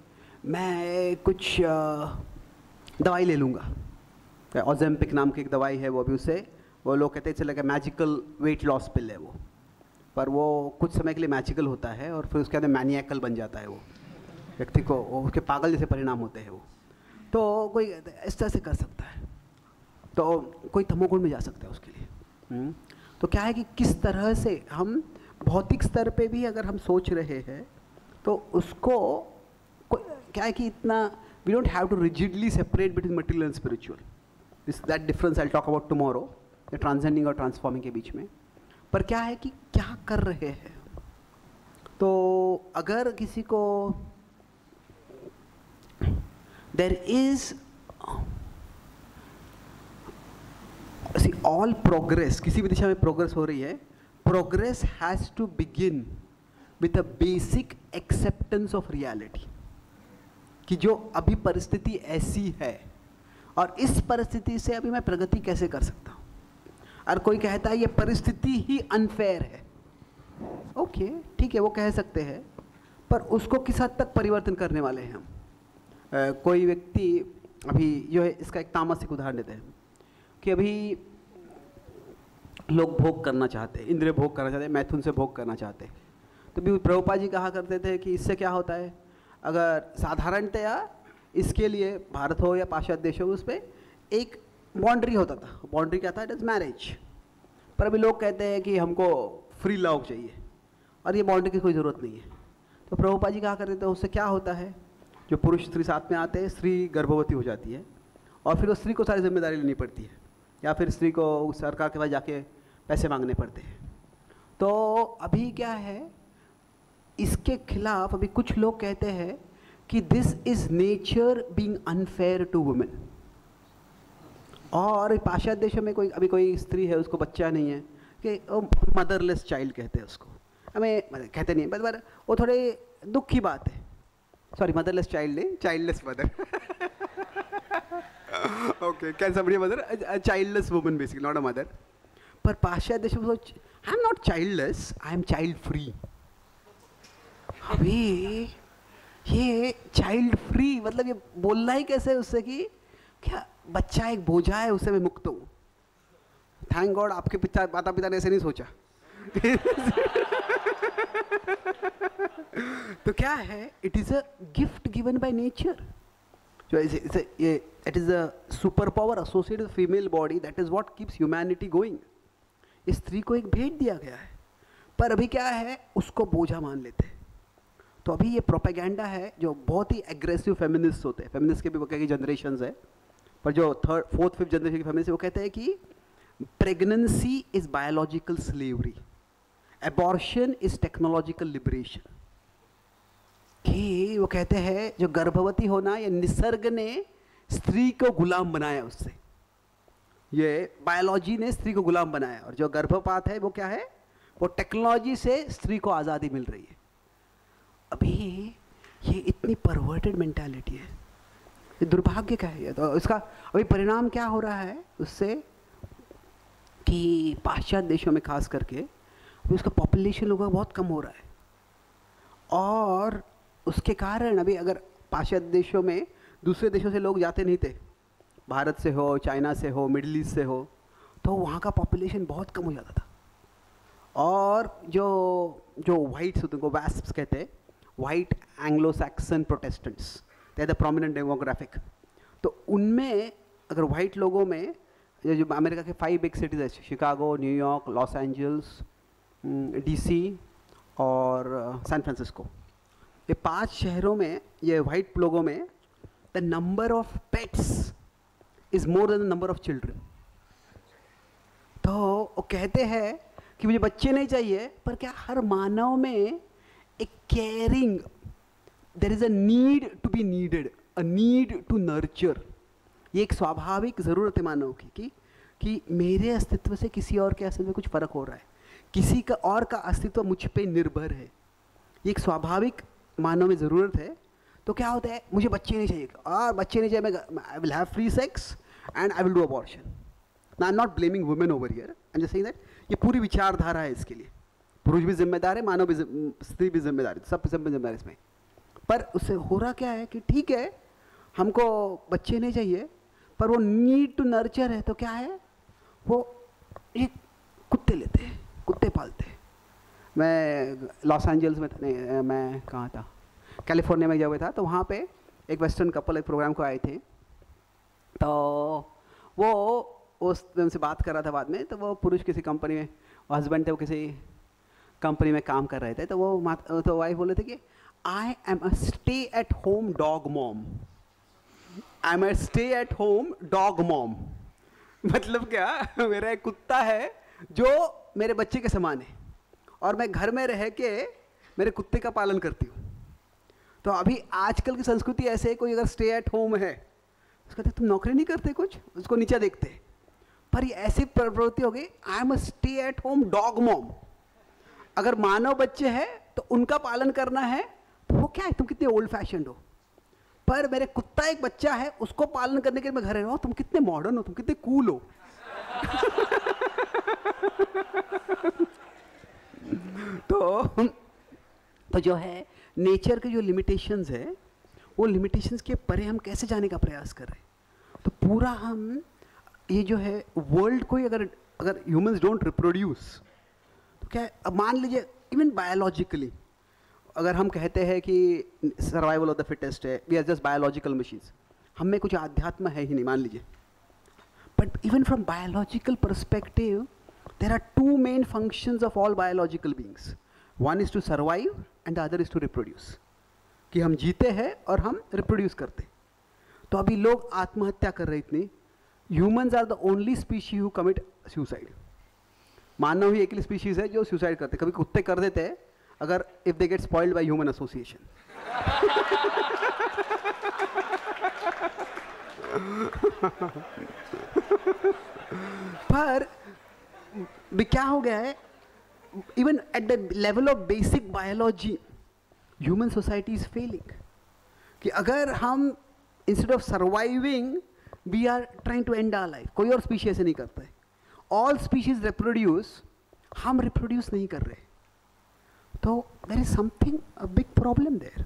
मैं कुछ दवाई ले लूँगा. ऑजेम्पिक नाम की एक दवाई है, वो भी उससे वो लोग कहते हैं चलेगा मैजिकल वेट लॉस पिल है वो, पर वो कुछ समय के लिए मैजिकल होता है और फिर उसके अंदर मैनिएकल बन जाता है वो व्यक्ति को, उसके पागल जैसे परिणाम होते हैं वो. तो कोई इस तरह से कर सकता है, तो कोई तमोगुण में जा सकता है उसके लिए. तो क्या है कि किस तरह से हम भौतिक स्तर पे भी अगर हम सोच रहे हैं तो उसको क्या है कि इतना we don't have to rigidly separate between material and spiritual. This that difference I talk about tomorrow, the transcending और ट्रांसफॉर्मिंग के बीच में. पर क्या है कि क्या कर रहे हैं. तो अगर किसी को देयर इज ऑल प्रोग्रेस, किसी भी दिशा में प्रोग्रेस हो रही है, progress has to begin with a basic acceptance of reality, कि जो अभी परिस्थिति ऐसी है और इस परिस्थिति से अभी मैं प्रगति कैसे कर सकता हूँ. और कोई कहता है ये परिस्थिति ही अनफेयर है, ओके ठीक है वो कह सकते हैं, पर उसको किस हद तक परिवर्तन करने वाले हैं हम. कोई व्यक्ति अभी जो है, इसका एक तामसिक उदाहरण देते हैं कि अभी लोग भोग करना चाहते हैं, इंद्रिय भोग करना चाहते हैं, मैथुन से भोग करना चाहते हैं. तो भी प्रभुपाद जी कहा करते थे कि इससे क्या होता है, अगर साधारणतया इसके लिए भारत हो या पाश्चात्य देशों में उस पर एक बाउंड्री होता था. बाउंड्री क्या था, इट इज़ मैरिज. पर अभी लोग कहते हैं कि हमको फ्री लव चाहिए और ये बाउंड्री की कोई ज़रूरत नहीं है. तो प्रभुपाद जी कहा करते थे उससे क्या होता है, जो पुरुष स्त्री साथ में आते हैं, स्त्री गर्भवती हो जाती है और फिर उस स्त्री को सारी जिम्मेदारी लेनी पड़ती है, या फिर स्त्री को सरकार के पास जाके पैसे मांगने पड़ते हैं. तो अभी क्या है, इसके खिलाफ अभी कुछ लोग कहते हैं कि this is nature being unfair to women. और पाश्चात्य देशों में कोई अभी कोई स्त्री है उसको बच्चा नहीं है कि मदरलेस चाइल्ड कहते हैं उसको, हमें कहते नहीं पर वो थोड़े दुख की बात है. सॉरी मदरलेस चाइल्ड नहीं, childless mother. Okay can somebody mother, childless woman basically, not a mother. पर पाश्चात्य देशों में I am not childless, I am child free. अभी ये चाइल्ड फ्री मतलब ये बोलना ही कैसे उससे कि क्या बच्चा एक बोझा है, उससे मैं मुक्त हूँ. थैंक गॉड आपके माता पिता ने ऐसे नहीं सोचा. तो क्या है, it is a gift given by nature. जो it is a super power associated with female body, that is what keeps humanity going. इस स्त्री को एक भेंट दिया गया है, पर अभी क्या है उसको बोझा मान लेते हैं. तो अभी ये प्रोपेगेंडा है जो बहुत ही एग्रेसिव फेमिनिस्ट होते हैं. फेमिनिस्ट के भी वो कई जनरेशन्स है, पर जो थर्ड फोर्थ फिफ्थ जनरेशन के फेमिनिस्ट वो कहते हैं कि pregnancy is biological slavery, abortion is technological liberation. कि वो कहते हैं जो गर्भवती होना ये निसर्ग ने स्त्री को गुलाम बनाया, उससे ये बायोलॉजी ने स्त्री को गुलाम बनाया, और जो गर्भपात है वो क्या है, वो टेक्नोलॉजी से स्त्री को आज़ादी मिल रही है. अभी ये इतनी परवर्टेड मेंटालिटी है, ये दुर्भाग्य का है. तो इसका अभी परिणाम क्या हो रहा है उससे कि पाश्चात्य देशों में खास करके अभी उसका पॉपुलेशन लोगों का बहुत कम हो रहा है. और उसके कारण अभी अगर पाश्चात्य देशों में दूसरे देशों से लोग जाते नहीं थे, भारत से हो, चाइना से हो, मिडिल ईस्ट से हो, तो वहाँ का पॉपुलेशन बहुत कम हो जाता था. और जो वाइट्स होते हैं उनको वैस्प्स कहते हैं, white Anglo Saxon Protestants, they are the prominent demographic. तो उनमें अगर वाइट लोगों में जो अमेरिका के 5 बिग सिटीज़ है, Chicago, New York, Los Angeles, DC और सैन फ्रांसिस्को, ये 5 शहरों में ये वाइट लोगों में the number of pets is more than the number of children. तो वो कहते हैं कि मुझे बच्चे नहीं चाहिए, पर क्या हर मानव में एक caring, there is a need to be needed, a need to nurture. ये एक स्वाभाविक ज़रूरत है मानव की कि मेरे अस्तित्व से किसी और के अस्तित्व में कुछ फ़र्क हो रहा है, किसी का और का अस्तित्व मुझ पे निर्भर है. ये एक स्वाभाविक मानव में ज़रूरत है. तो क्या होता है, मुझे बच्चे नहीं चाहिए, और बच्चे नहीं चाहिए, मैं I will have free sex and I will do abortion. I am not blaming women over here, I am just saying that ये पूरी विचारधारा है इसके लिए. पुरुष भी जिम्मेदार है, मानव भी, स्त्री भी जिम्मेदार है, सब जिम्मेदार इसमें. पर उससे हो रहा क्या है कि ठीक है हमको बच्चे नहीं चाहिए, पर वो नीड टू नर्चर है. तो क्या है, वो एक कुत्ते लेते हैं, कुत्ते पालते हैं. मैं लॉस एंजल्स में नहीं, मैं कहाँ था, कैलिफोर्निया में जब हुआ था, तो वहाँ पे एक वेस्टर्न कपल एक प्रोग्राम को आए थे. तो वो उनसे बात कर रहा था बाद में, तो वो पुरुष किसी कंपनी में, हस्बैंड थे, वो किसी कंपनी में काम कर रहे थे, तो वो तो वाइफ बोले थे कि आई am a stay at home dog mom, I am a stay at home dog mom. मतलब क्या, मेरा एक कुत्ता है जो मेरे बच्चे के समान है और मैं घर में रह के मेरे कुत्ते का पालन करती हूँ। तो अभी आजकल की संस्कृति ऐसे है, कोई अगर स्टे एट होम है उसको कहते तुम नौकरी नहीं करते कुछ, उसको नीचा देखते। पर ये ऐसी प्रवृत्ति हो गई, आई am a stay at home dog mom. अगर मानव बच्चे हैं तो उनका पालन करना है, तो वो क्या है, तुम कितने ओल्ड फैशन्ड हो। पर मेरे कुत्ता एक बच्चा है, उसको पालन करने के लिए मैं घर रहा हूँ, तुम कितने मॉडर्न हो, तुम कितने कूल हो। तो जो है नेचर के जो लिमिटेशंस है, वो लिमिटेशंस के परे हम कैसे जाने का प्रयास कर रहे हैं। तो पूरा हम ये जो है वर्ल्ड को ही अगर ह्यूमंस डोंट रिप्रोड्यूस तो क्या है, अब मान लीजिए इवन बायोलॉजिकली अगर हम कहते हैं कि सर्वाइवल ऑफ द फिटेस्ट है, we are just biological machines, हम में कुछ आध्यात्म है ही नहीं, मान लीजिए। But even from biological perspective there are two main functions of all biological beings, one is to survive and the other is to reproduce, कि हम जीते हैं और हम रिप्रोड्यूस करते हैं। तो अभी लोग आत्महत्या कर रहे इतनी, humans are the only species who commit suicide. मानव ही अकेली स्पीशीज है जो सुसाइड करते, कभी कुत्ते कर देते हैं अगर if they get spoiled by human association. पर क्या हो गया है, even at the level of basic biology human society is failing, कि अगर हम instead of surviving we are trying to end our life. कोई और स्पीशीज ऐसे नहीं करता है, ऑल स्पीशीज रिप्रोड्यूस, हम रिप्रोड्यूस नहीं कर रहे, तो there is something a big problem there.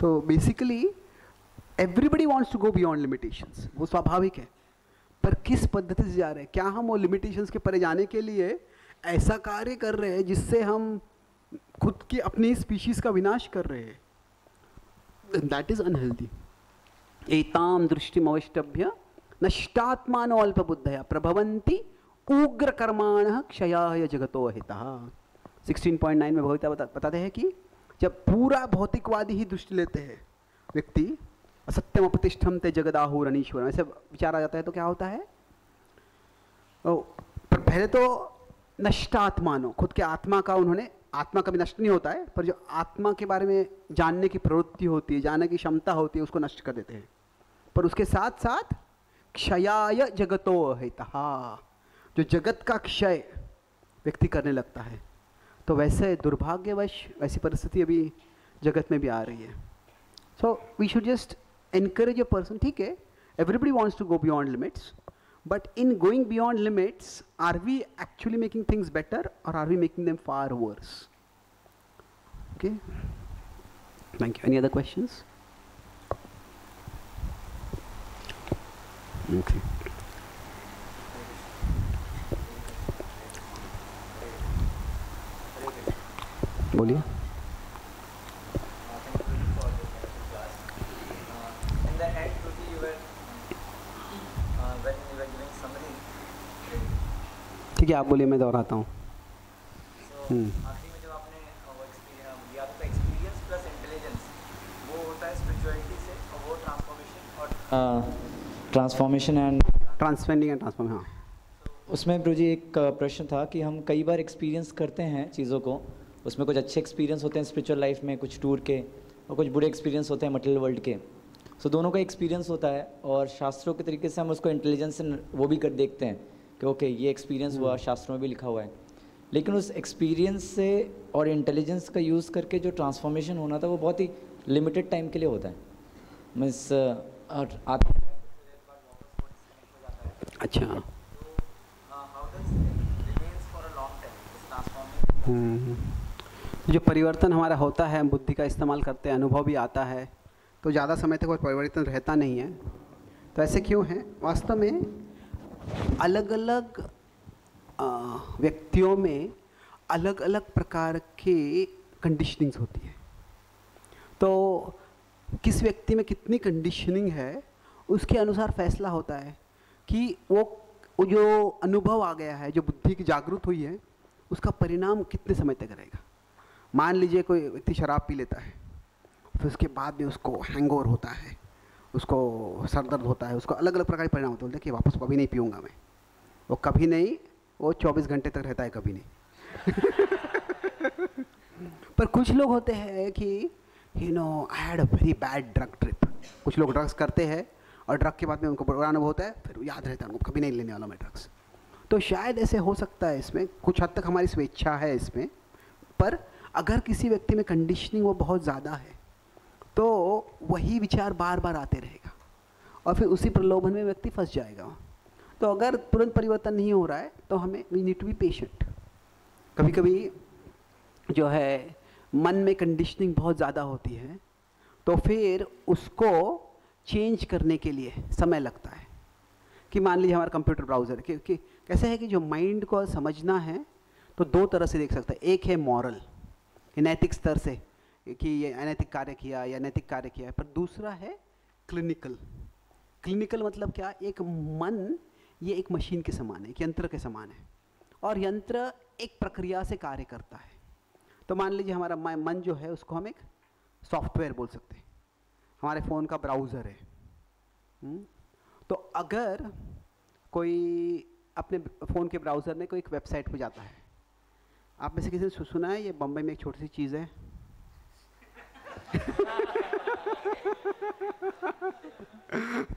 तो basically everybody wants to go beyond limitations, वो स्वाभाविक है, पर किस पद्धति से जा रहे हैं, क्या हम वो लिमिटेशंस के परे जाने के लिए ऐसा कार्य कर रहे हैं जिससे हम खुद की अपनी स्पीशीज का विनाश कर रहे हैं, दैट इज अनहेल्दी। एताम दृष्टिम अवष्टभ्य नष्टात्मानो अल्पबुद्धया प्रभवन्ति उग्र कर्माणः क्षयाय जगतो हितः। 16.9 में भगवता बताते हैं कि जब पूरा भौतिकवादी ही दृष्टि लेते हैं व्यक्ति, असत्यम अपतिष्ठम ते जगदाहुरनीश्वरम, ऐसे विचार आ जाता है, तो क्या होता है, पहले तो नष्टात्मानो, खुद के आत्मा का उन्होंने, आत्मा कभी नष्ट नहीं होता है, पर जो आत्मा के बारे में जानने की प्रवृत्ति होती है, जानने की क्षमता होती है, उसको नष्ट कर देते हैं। पर उसके साथ साथ क्षयाय जगतो हितः, जो जगत का क्षय व्यक्ति करने लगता है। तो वैसे दुर्भाग्यवश वैसी परिस्थिति अभी जगत में भी आ रही है। So we should just encourage a person, ठीक है, everybody wants to go beyond limits, but in going beyond limits, are we actually making things better or are we making them far worse? Okay, thank you. Any other questions? Okay. बोलिए। ठीक है, आप बोलिए, मैं दोहराता हूँ। आखिरी में जब आपने वो दिया था एक्सपीरियंस प्लस इंटेलिजेंस, वो होता है स्पिरिचुअलिटी से, और वो ट्रांसफॉर्मेशन और ट्रांसफॉर्मेशन एंड ट्रांसफेंडिंग एंड ट्रांसफॉर्म, हाँ। उसमें प्रभु जी एक प्रश्न था कि हम कई बार एक्सपीरियंस करते हैं चीज़ों को, उसमें कुछ अच्छे एक्सपीरियंस होते हैं स्पिरिचुअल लाइफ में, कुछ टूर के, और कुछ बुरे एक्सपीरियंस होते हैं मटेरियल वर्ल्ड के। सो दोनों का एक्सपीरियंस होता है, और शास्त्रों के तरीके से हम उसको इंटेलिजेंस से वो भी कर देखते हैं कि ओके ये एक्सपीरियंस हुआ, शास्त्रों में भी लिखा हुआ है। लेकिन उस एक्सपीरियंस से और इंटेलिजेंस का यूज़ करके जो ट्रांसफॉर्मेशन होना था वो बहुत ही लिमिटेड टाइम के लिए होता है। मीन्स अच्छा, जो परिवर्तन हमारा होता है, हम बुद्धि का इस्तेमाल करते हैं, अनुभव भी आता है, तो ज़्यादा समय तक कोई परिवर्तन रहता नहीं है। तो ऐसे क्यों है? वास्तव में अलग अलग व्यक्तियों में अलग अलग प्रकार की कंडीशनिंग्स होती है। तो किस व्यक्ति में कितनी कंडीशनिंग है उसके अनुसार फैसला होता है कि वो जो अनुभव आ गया है, जो बुद्धि की जागृत हुई है, उसका परिणाम कितने समय तक रहेगा। मान लीजिए कोई व्यक्ति शराब पी लेता है, फिर उसके बाद में उसको हैंगओवर होता है, उसको सर दर्द होता है, उसको अलग अलग प्रकार के परिणाम होते हैं कि वापस कभी नहीं पीऊँगा मैं। वो कभी नहीं, वो 24 घंटे तक रहता है, कभी नहीं। पर कुछ लोग होते हैं कि I had a very bad drug trip. कुछ लोग ड्रग्स करते हैं और ड्रग के बाद में उनको बुरा अनुभव होता है, फिर याद रहता है उनको कभी नहीं लेने वाला मैं ड्रग्स। तो शायद ऐसे हो सकता है, इसमें कुछ हद तक हमारी स्वेच्छा है इसमें, पर अगर किसी व्यक्ति में कंडीशनिंग वो बहुत ज़्यादा है तो वही विचार बार बार आते रहेगा और फिर उसी प्रलोभन में व्यक्ति फंस जाएगा। तो अगर तुरंत परिवर्तन नहीं हो रहा है तो हमें we need to be patient. कभी कभी जो है मन में कंडीशनिंग बहुत ज़्यादा होती है, तो फिर उसको चेंज करने के लिए समय लगता है। कि मान लीजिए हमारा कंप्यूटर ब्राउज़र कि कैसे है कि जो माइंड को समझना है तो दो तरह से देख सकता है। एक है मॉरल, नैतिक स्तर से कि ये अनैतिक कार्य किया या नैतिक कार्य किया है, पर दूसरा है क्लिनिकल। क्लिनिकल मतलब क्या, एक मन ये एक मशीन के समान है, एक यंत्र के समान है, और यंत्र एक प्रक्रिया से कार्य करता है। तो मान लीजिए हमारा मन जो है उसको हम एक सॉफ्टवेयर बोल सकते हैं, हमारे फ़ोन का ब्राउज़र है। तो अगर कोई अपने फ़ोन के ब्राउज़र में कोई एक वेबसाइट पे जाता है, आप में से किसी ने सुना है ये बम्बई में एक छोटी सी चीज़ है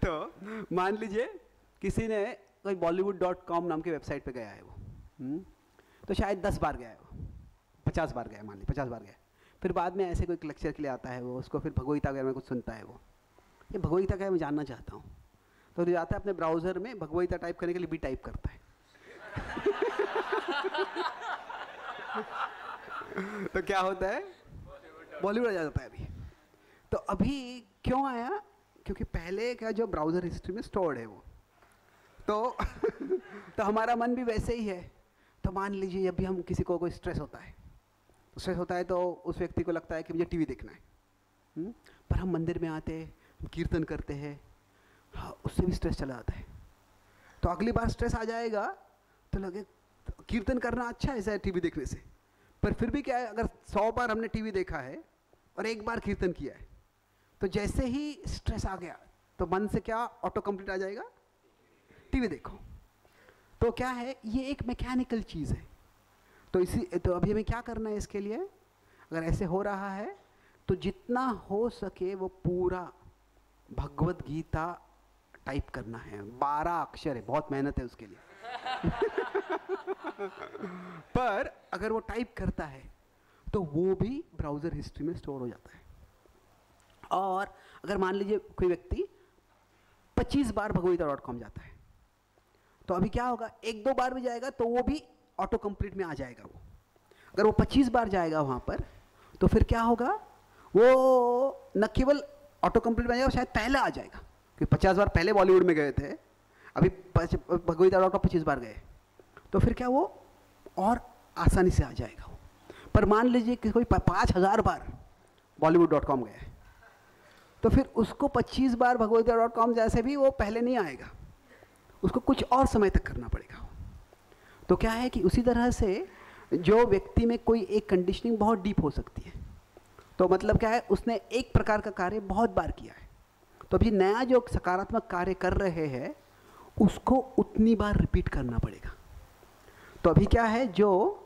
तो मान लीजिए किसी ने कोई bollywood.com नाम की वेबसाइट पे गया है वो, तो शायद 10 बार गया है वो, 50 बार गया, मान ली 50 बार गया। फिर बाद में ऐसे कोई लेक्चर के लिए आता है वो, उसको फिर भगवद गीता वगैरह में कुछ सुनता है वो, ये भगवद गीता क्या मैं जानना चाहता हूँ, तो जाता है अपने ब्राउज़र में भगवद गीता टाइप करने के लिए भी टाइप करता है तो क्या होता है, बॉलीवुड आ जाता है अभी। तो अभी क्यों आया, क्योंकि पहले का जो ब्राउज़र हिस्ट्री में स्टोर्ड है वो, तो तो हमारा मन भी वैसे ही है। तो मान लीजिए अभी हम किसी को कोई स्ट्रेस होता है तो उस व्यक्ति को लगता है कि मुझे टीवी देखना है, पर हम मंदिर में आते हैं, हम कीर्तन करते हैं, हाँ, उससे भी स्ट्रेस चला जाता है। तो अगली बार स्ट्रेस आ जाएगा तो लगे तो कीर्तन करना अच्छा है ऐसा टीवी देखने से, पर फिर भी क्या है, अगर 100 बार हमने टीवी देखा है और एक बार कीर्तन किया है, तो जैसे ही स्ट्रेस आ गया तो मन से क्या ऑटो कंप्लीट आ जाएगा, टीवी देखो। तो क्या है, ये एक मैकेनिकल चीज़ है। तो अभी हमें क्या करना है इसके लिए, अगर ऐसे हो रहा है तो जितना हो सके वो पूरा भगवद गीता टाइप करना है। 12 अक्षर है, बहुत मेहनत है उसके लिए पर अगर वो टाइप करता है तो वो भी ब्राउज़र हिस्ट्री में स्टोर हो जाता है। और अगर मान लीजिए कोई व्यक्ति 25 बार भगवदगीता.com जाता है, तो अभी क्या होगा, 1-2 बार भी जाएगा तो वो भी ऑटो कंप्लीट में आ जाएगा वो। अगर वो 25 बार जाएगा वहाँ पर तो फिर क्या होगा, वो न केवल ऑटो कंप्लीट में जाएगा, शायद पहले आ जाएगा, क्योंकि 50 बार पहले बॉलीवुड में गए थे, अभी भगवदगीता.com 25 बार गए, तो फिर क्या वो और आसानी से आ जाएगा वो। पर मान लीजिए कि कोई 5000 बार bollywood.com गया है, तो फिर उसको 25 बार भगवदगीता.com जैसे भी वो पहले नहीं आएगा, उसको कुछ और समय तक करना पड़ेगा। तो क्या है कि उसी तरह से जो व्यक्ति में कोई एक कंडीशनिंग बहुत डीप हो सकती है, तो मतलब क्या है, उसने एक प्रकार का कार्य बहुत बार किया है, तो अभी नया जो सकारात्मक कार्य कर रहे हैं उसको उतनी बार रिपीट करना पड़ेगा। तो अभी क्या है, जो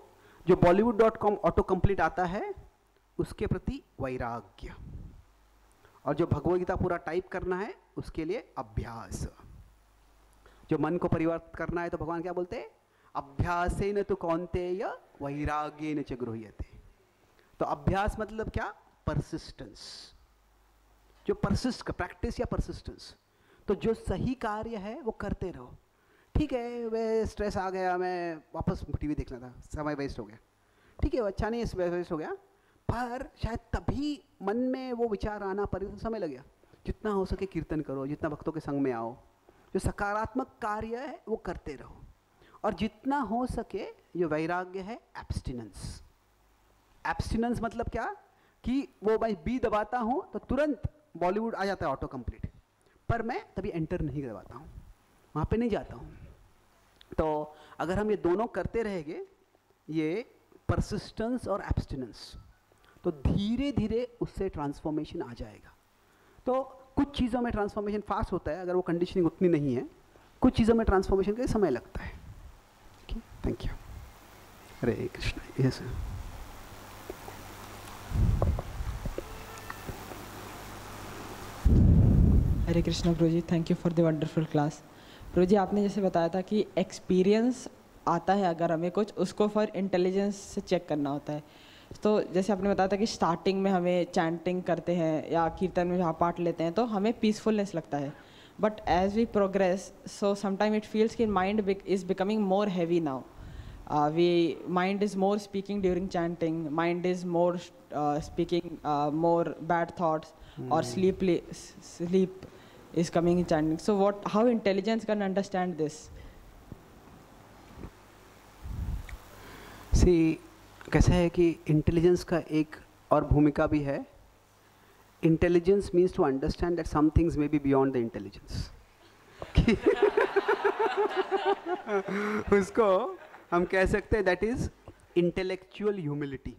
bollywood.com ऑटो कंप्लीट आता है उसके प्रति वैराग्य, और जो भगवद गीता पूरा टाइप करना है उसके लिए अभ्यास। जो मन को परिवर्तित करना है तो भगवान क्या बोलते हैं, अभ्यासेन तु कौन्तेय वैराग्येन च गृह्यते। तो अभ्यास मतलब क्या, परसिस्टेंस, जो परसिस्ट, प्रैक्टिस या परसिस्टेंस। तो जो सही कार्य है वो करते रहो। ठीक है, वे स्ट्रेस आ गया, मैं वापस टीवी देखना था, समय वेस्ट हो गया, ठीक है, वो अच्छा नहीं है, वेस्ट हो गया, पर शायद तभी मन में वो विचार आना पर समय लग गया। जितना हो सके कीर्तन करो, जितना भक्तों के संग में आओ, जो सकारात्मक कार्य है वो करते रहो, और जितना हो सके जो वैराग्य है, एब्स्टिनेंस। एब्स्टिनेंस मतलब क्या कि वो मैं बी दबाता हूँ तो तुरंत बॉलीवुड आ जाता है ऑटो कंप्लीट, पर मैं तभी एंटर नहीं दबाता हूँ, वहाँ पे नहीं जाता हूँ। तो अगर हम ये दोनों करते रहेंगे, ये परसिस्टेंस और एब्स्टिनेंस, तो धीरे धीरे उससे ट्रांसफॉर्मेशन आ जाएगा। तो कुछ चीज़ों में ट्रांसफॉर्मेशन फास्ट होता है, अगर वो कंडीशनिंग उतनी नहीं है। कुछ चीज़ों में ट्रांसफॉर्मेशन के समय लगता है। Thank you. Hare Krishna. Yes sir. Hare Krishna Prabhu ji, thank you for the wonderful class. Prabhu ji, आपने जैसे बताया था कि एक्सपीरियंस आता है अगर हमें कुछ, उसको फॉर इंटेलिजेंस से चेक करना होता है। तो जैसे आपने बताया था कि स्टार्टिंग में हमें चैंटिंग करते हैं या कीर्तन में जहाँ पार्ट लेते हैं तो हमें पीसफुलनेस लगता है, but as we progress so sometime it feels कि mind is becoming more heavy now. Mind is more speaking during chanting, mind is more speaking more bad thoughts, or sleep is coming in chanting. So how intelligence can understand this? See, कैसा है कि intelligence का एक और भूमिका भी है। Intelligence means to understand that some things may be beyond the intelligence. उसको हम कह सकते हैं दैट इज इंटेलेक्चुअल ह्यूमिलिटी,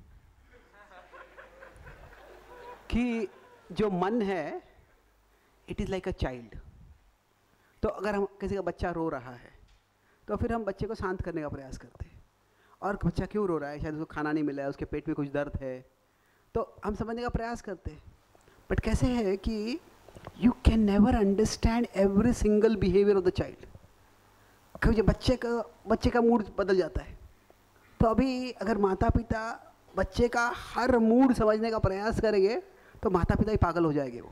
कि जो मन है it is like a child. तो अगर हम किसी का बच्चा रो रहा है तो फिर हम बच्चे को शांत करने का प्रयास करते हैं, और बच्चा क्यों रो रहा है, शायद उसको खाना नहीं मिला है, उसके पेट में कुछ दर्द है, तो हम समझने का प्रयास करते हैं। बट कैसे है कि you can never understand every single behaviour of the child. क्योंकि बच्चे का मूड बदल जाता है। तो अभी अगर माता पिता बच्चे का हर मूड समझने का प्रयास करेंगे तो माता पिता ही पागल हो जाएंगे वो।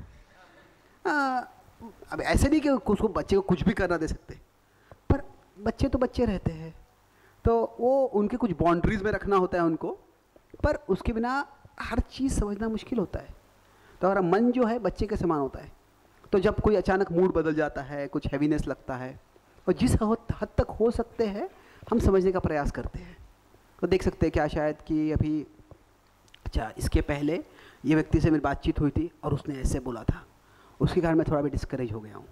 अब ऐसे नहीं कि उसको बच्चे को कुछ भी करना दे सकते, पर बच्चे तो बच्चे रहते हैं, तो वो उनके कुछ बाउंड्रीज में रखना होता है उनको, पर उसके बिना हर चीज़ समझना मुश्किल होता है। तो हमारा मन जो है बच्चे के समान होता है। तो जब कोई अचानक मूड बदल जाता है, कुछ हैवीनेस लगता है, और जिस हद तक हो सकते हैं हम समझने का प्रयास करते हैं। तो देख सकते हैं क्या शायद कि अभी अच्छा इसके पहले ये व्यक्ति से मेरी बातचीत हुई थी और उसने ऐसे बोला था, उसके कारण मैं थोड़ा भी डिस्करेज हो गया हूँ।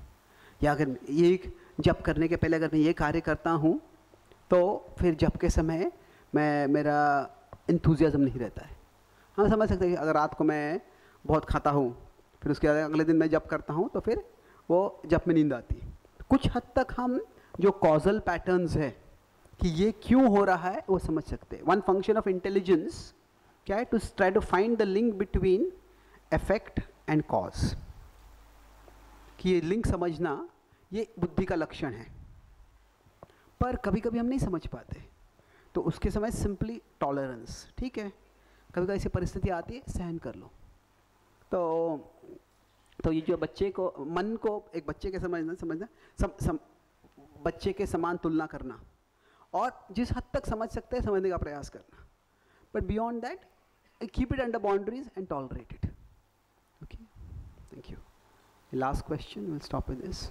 या अगर ये जब करने के पहले अगर मैं ये कार्य करता हूँ तो फिर जब के समय मेरा इंथुजियाज्म नहीं रहता है। हम समझ सकते हैं कि अगर रात को मैं बहुत खाता हूँ फिर उसके अगले दिन मैं जब करता हूँ तो फिर वो जब में नींद आती है। कुछ हद तक हम जो कॉजल पैटर्न्स है कि ये क्यों हो रहा है वो समझ सकते हैं। वन फंक्शन ऑफ इंटेलिजेंस क्या है? To try to find the link between effect and cause. कि ये लिंक समझना ये बुद्धि का लक्षण है, पर कभी कभी हम नहीं समझ पाते, तो उसके समय सिंपली टॉलरेंस, ठीक है, कभी कभी ऐसी परिस्थिति आती है, सहन कर लो। तो ये जो बच्चे को मन को एक बच्चे के समझना बच्चे के समान तुलना करना, और जिस हद तक समझ सकते हैं समझने का प्रयास करना, but beyond that keep it under boundaries and tolerate it. Okay, thank you. Last question, will stop with this.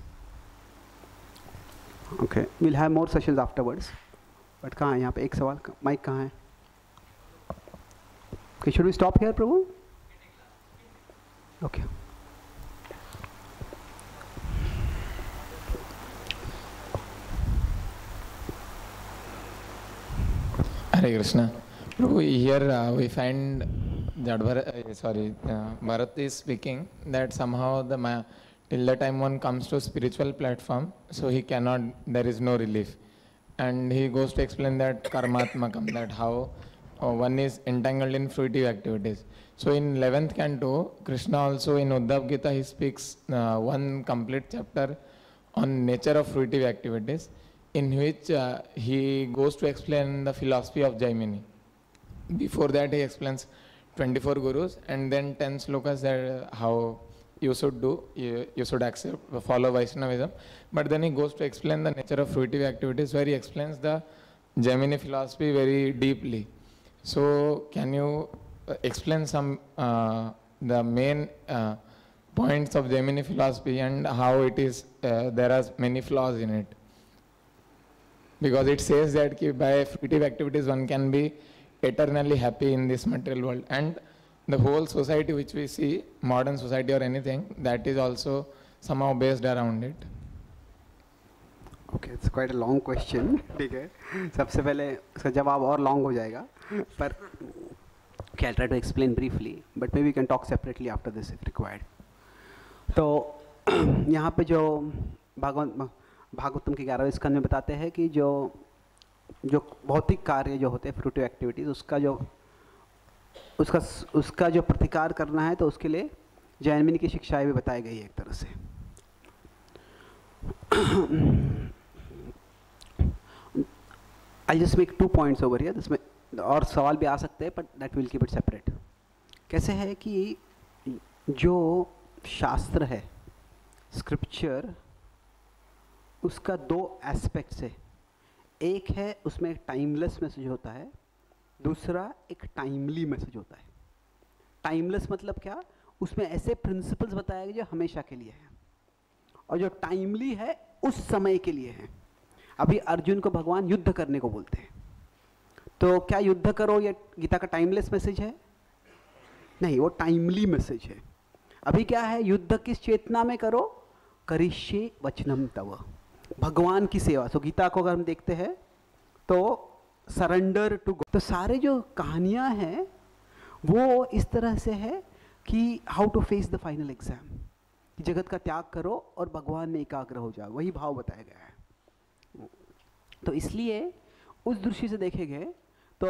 Okay, will have more sessions afterwards, but कहाँ है यहाँ पे एक सवाल, माइक कहाँ है? Okay, should we stop here Prabhu? Okay. Hare Krishna. Prabhu, here we find that Bharat is speaking that somehow till the time one comes to spiritual platform, so he cannot, there is no relief. And he goes to explain that karmatmakam, that how one is entangled in fruitive activities. So in 11th canto, Krishna also in Uddhav Gita, he speaks one complete chapter on nature of fruitive activities, in which he goes to explain the philosophy of Jaimini. Before that he explains 24 gurus and then 10 slokas that how you should do, you should accept, follow Vaishnavism. But then he goes to explain the nature of fruitive activities, where he explains the Jaimini philosophy very deeply. So can you explain some the main points of Jaimini philosophy and how it is there are many flaws in it? Because it says that by fruitive activities one can be eternally happy in this material world, and the whole society which we see, modern society or anything, that is also somehow based around it. Okay, it's quite a long question, ठीक है। सबसे पहले उसका जवाब और long हो जाएगा, पर okay, I'll try to explain briefly, but maybe we can talk separately after this if required. तो यहाँ पे जो भागवतम के 11वें स्कंद में बताते हैं कि जो भौतिक कार्य जो होते हैं, फ्रूटिव एक्टिविटीज़, उसका जो प्रतिकार करना है, तो उसके लिए जैन मुनि की शिक्षाएं भी बताई गई है एक तरह से। I just make 2 points over here, जिसमें और सवाल भी आ सकते हैं, but that will keep it separate. कैसे है कि जो शास्त्र है, स्क्रिप्चर, उसका 2 एस्पेक्ट्स है। एक है उसमें एक टाइमलेस मैसेज होता है, दूसरा एक टाइमली मैसेज होता है। टाइमलेस मतलब क्या? उसमें ऐसे प्रिंसिपल्स बताए गए जो हमेशा के लिए हैं, और जो टाइमली है उस समय के लिए है। अभी अर्जुन को भगवान युद्ध करने को बोलते हैं, तो क्या युद्ध करो ये गीता का टाइमलेस मैसेज है? नहीं, वो टाइमली मैसेज है। अभी क्या है? युद्ध किस चेतना में करो? करिष्ये वचनम तव, भगवान की सेवा। सो गीता को अगर हम देखते हैं तो सरेंडर टू गॉड। तो सारे जो कहानियां हैं वो इस तरह से है कि how to face the final exam, कि जगत का त्याग करो और भगवान में एकाग्र हो जाओ, वही भाव बताया गया है। तो इसलिए उस दृष्टि से देखेंगे तो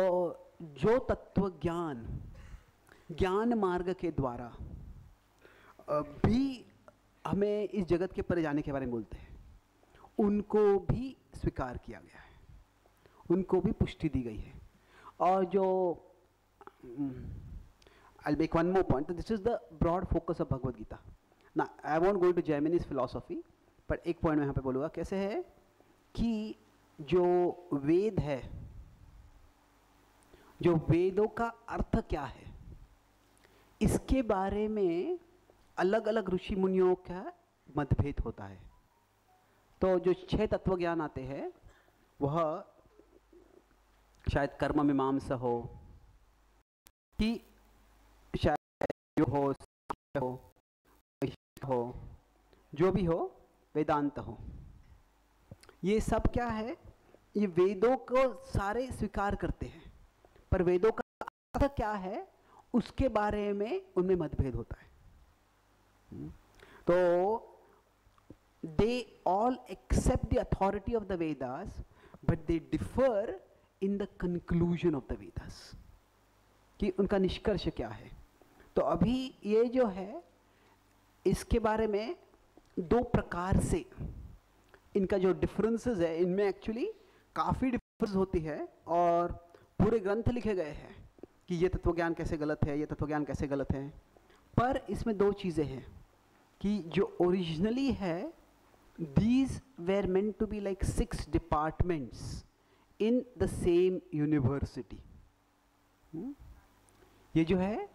जो तत्व ज्ञान मार्ग के द्वारा भी हमें इस जगत के परे जाने के बारे में बोलते हैं, उनको भी स्वीकार किया गया है, उनको भी पुष्टि दी गई है। और जो I'll make one more point. This is the broad focus of Bhagavad Gita. Now, I won't go into Jaimini's philosophy, but एक point मैं यहाँ पे बोलूँगा। कैसे है कि जो वेद है, जो वेदों का अर्थ क्या है, इसके बारे में अलग अलग ऋषि मुनियों का मतभेद होता है। तो जो 6 तत्व ज्ञान आते हैं वह शायद कर्म मीमांसा हो, कि शायद हो, जो भी हो, वेदांत हो, ये सब क्या है? ये वेदों को सारे स्वीकार करते हैं, पर वेदों का अर्थ क्या है उसके बारे में उनमें मतभेद होता है। तो they all accept the authority of the Vedas, but they differ in the conclusion of the Vedas, कि उनका निष्कर्ष क्या है। तो अभी ये जो है, इसके बारे में 2 प्रकार से इनका जो डिफरेंसेस है, इनमें एक्चुअली काफ़ी डिफरेंस होती है, और पूरे ग्रंथ लिखे गए हैं कि ये तत्वज्ञान कैसे गलत है, ये तत्वज्ञान कैसे गलत है। पर इसमें 2 चीज़ें हैं कि जो ओरिजिनली है, these were meant to be like 6 departments in the same university. ये जो है,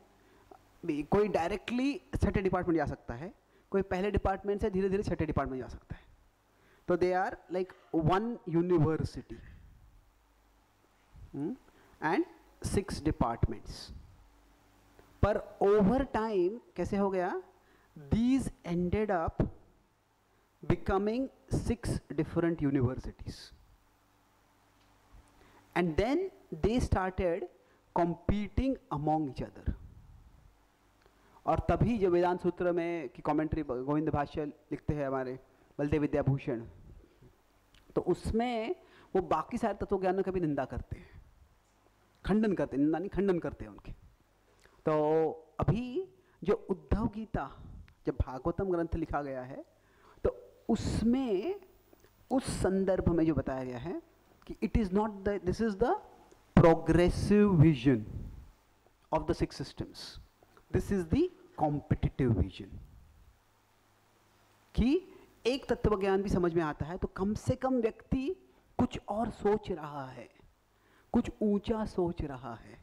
कोई डायरेक्टली छठे डिपार्टमेंट जा सकता है, कोई पहले डिपार्टमेंट से धीरे धीरे छठे डिपार्टमेंट जा सकता है। तो they are like 1 university and 6 departments. पर ओवर टाइम कैसे हो गया? These ended up becoming 6 different universities, and then they started competing among each other. और तभी जो वेदांत सूत्र में की कमेंट्री गोविंद भाष्य लिखते हैं हमारे बलदेव विद्याभूषण, तो उसमें वो बाकी सारे तत्वज्ञानों का भी निंदा करते हैं, खंडन करते हैं, निंदा नहीं, खंडन करते हैं उनके। तो अभी जो उद्धव गीता, जब भागवतम ग्रंथ लिखा गया है, तो उसमें उस संदर्भ में जो बताया गया है कि it is not the, this is the progressive vision of the 6 systems, this is the competitive vision. कि एक तत्वज्ञान भी समझ में आता है तो कम से कम व्यक्ति कुछ और सोच रहा है, कुछ ऊंचा सोच रहा है,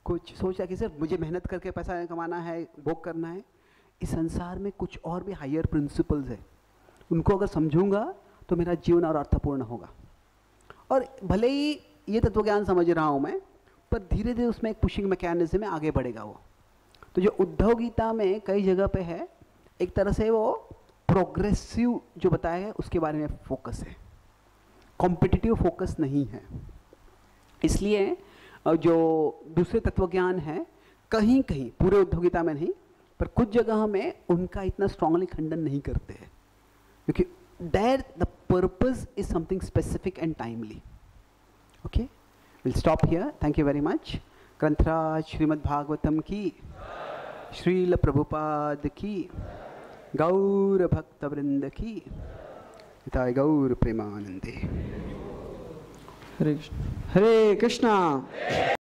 कुछ सोच रहा है कि सिर्फ मुझे मेहनत करके पैसा कमाना है, भोग करना है। इस संसार में कुछ और भी हायर प्रिंसिपल्स है, उनको अगर समझूंगा तो मेरा जीवन और अर्थपूर्ण होगा। और भले ही ये तत्वज्ञान समझ रहा हूँ मैं, पर धीरे धीरे उसमें एक पुशिंग मैकेनिज्म में आगे बढ़ेगा वो। तो जो उद्धव गीता में कई जगह पे है, एक तरह से वो प्रोग्रेसिव जो बताया है उसके बारे में फोकस है। कॉम्पिटिटिव फोकस नहीं है। इसलिए जो दूसरे तत्वज्ञान है कहीं कहीं, पूरे उद्योगिता में नहीं पर कुछ जगह में उनका इतना स्ट्रांगली खंडन नहीं करते हैं, क्योंकि there the purpose is something specific and timely. Okay, will stop here. Thank you very much. ग्रंथराज श्रीमद् भागवतम की, श्रील प्रभुपाद की, गौर भक्त वृंद की, हिताय गौर प्रेमानंदे। हरे कृष्ण। हरे कृष्णा।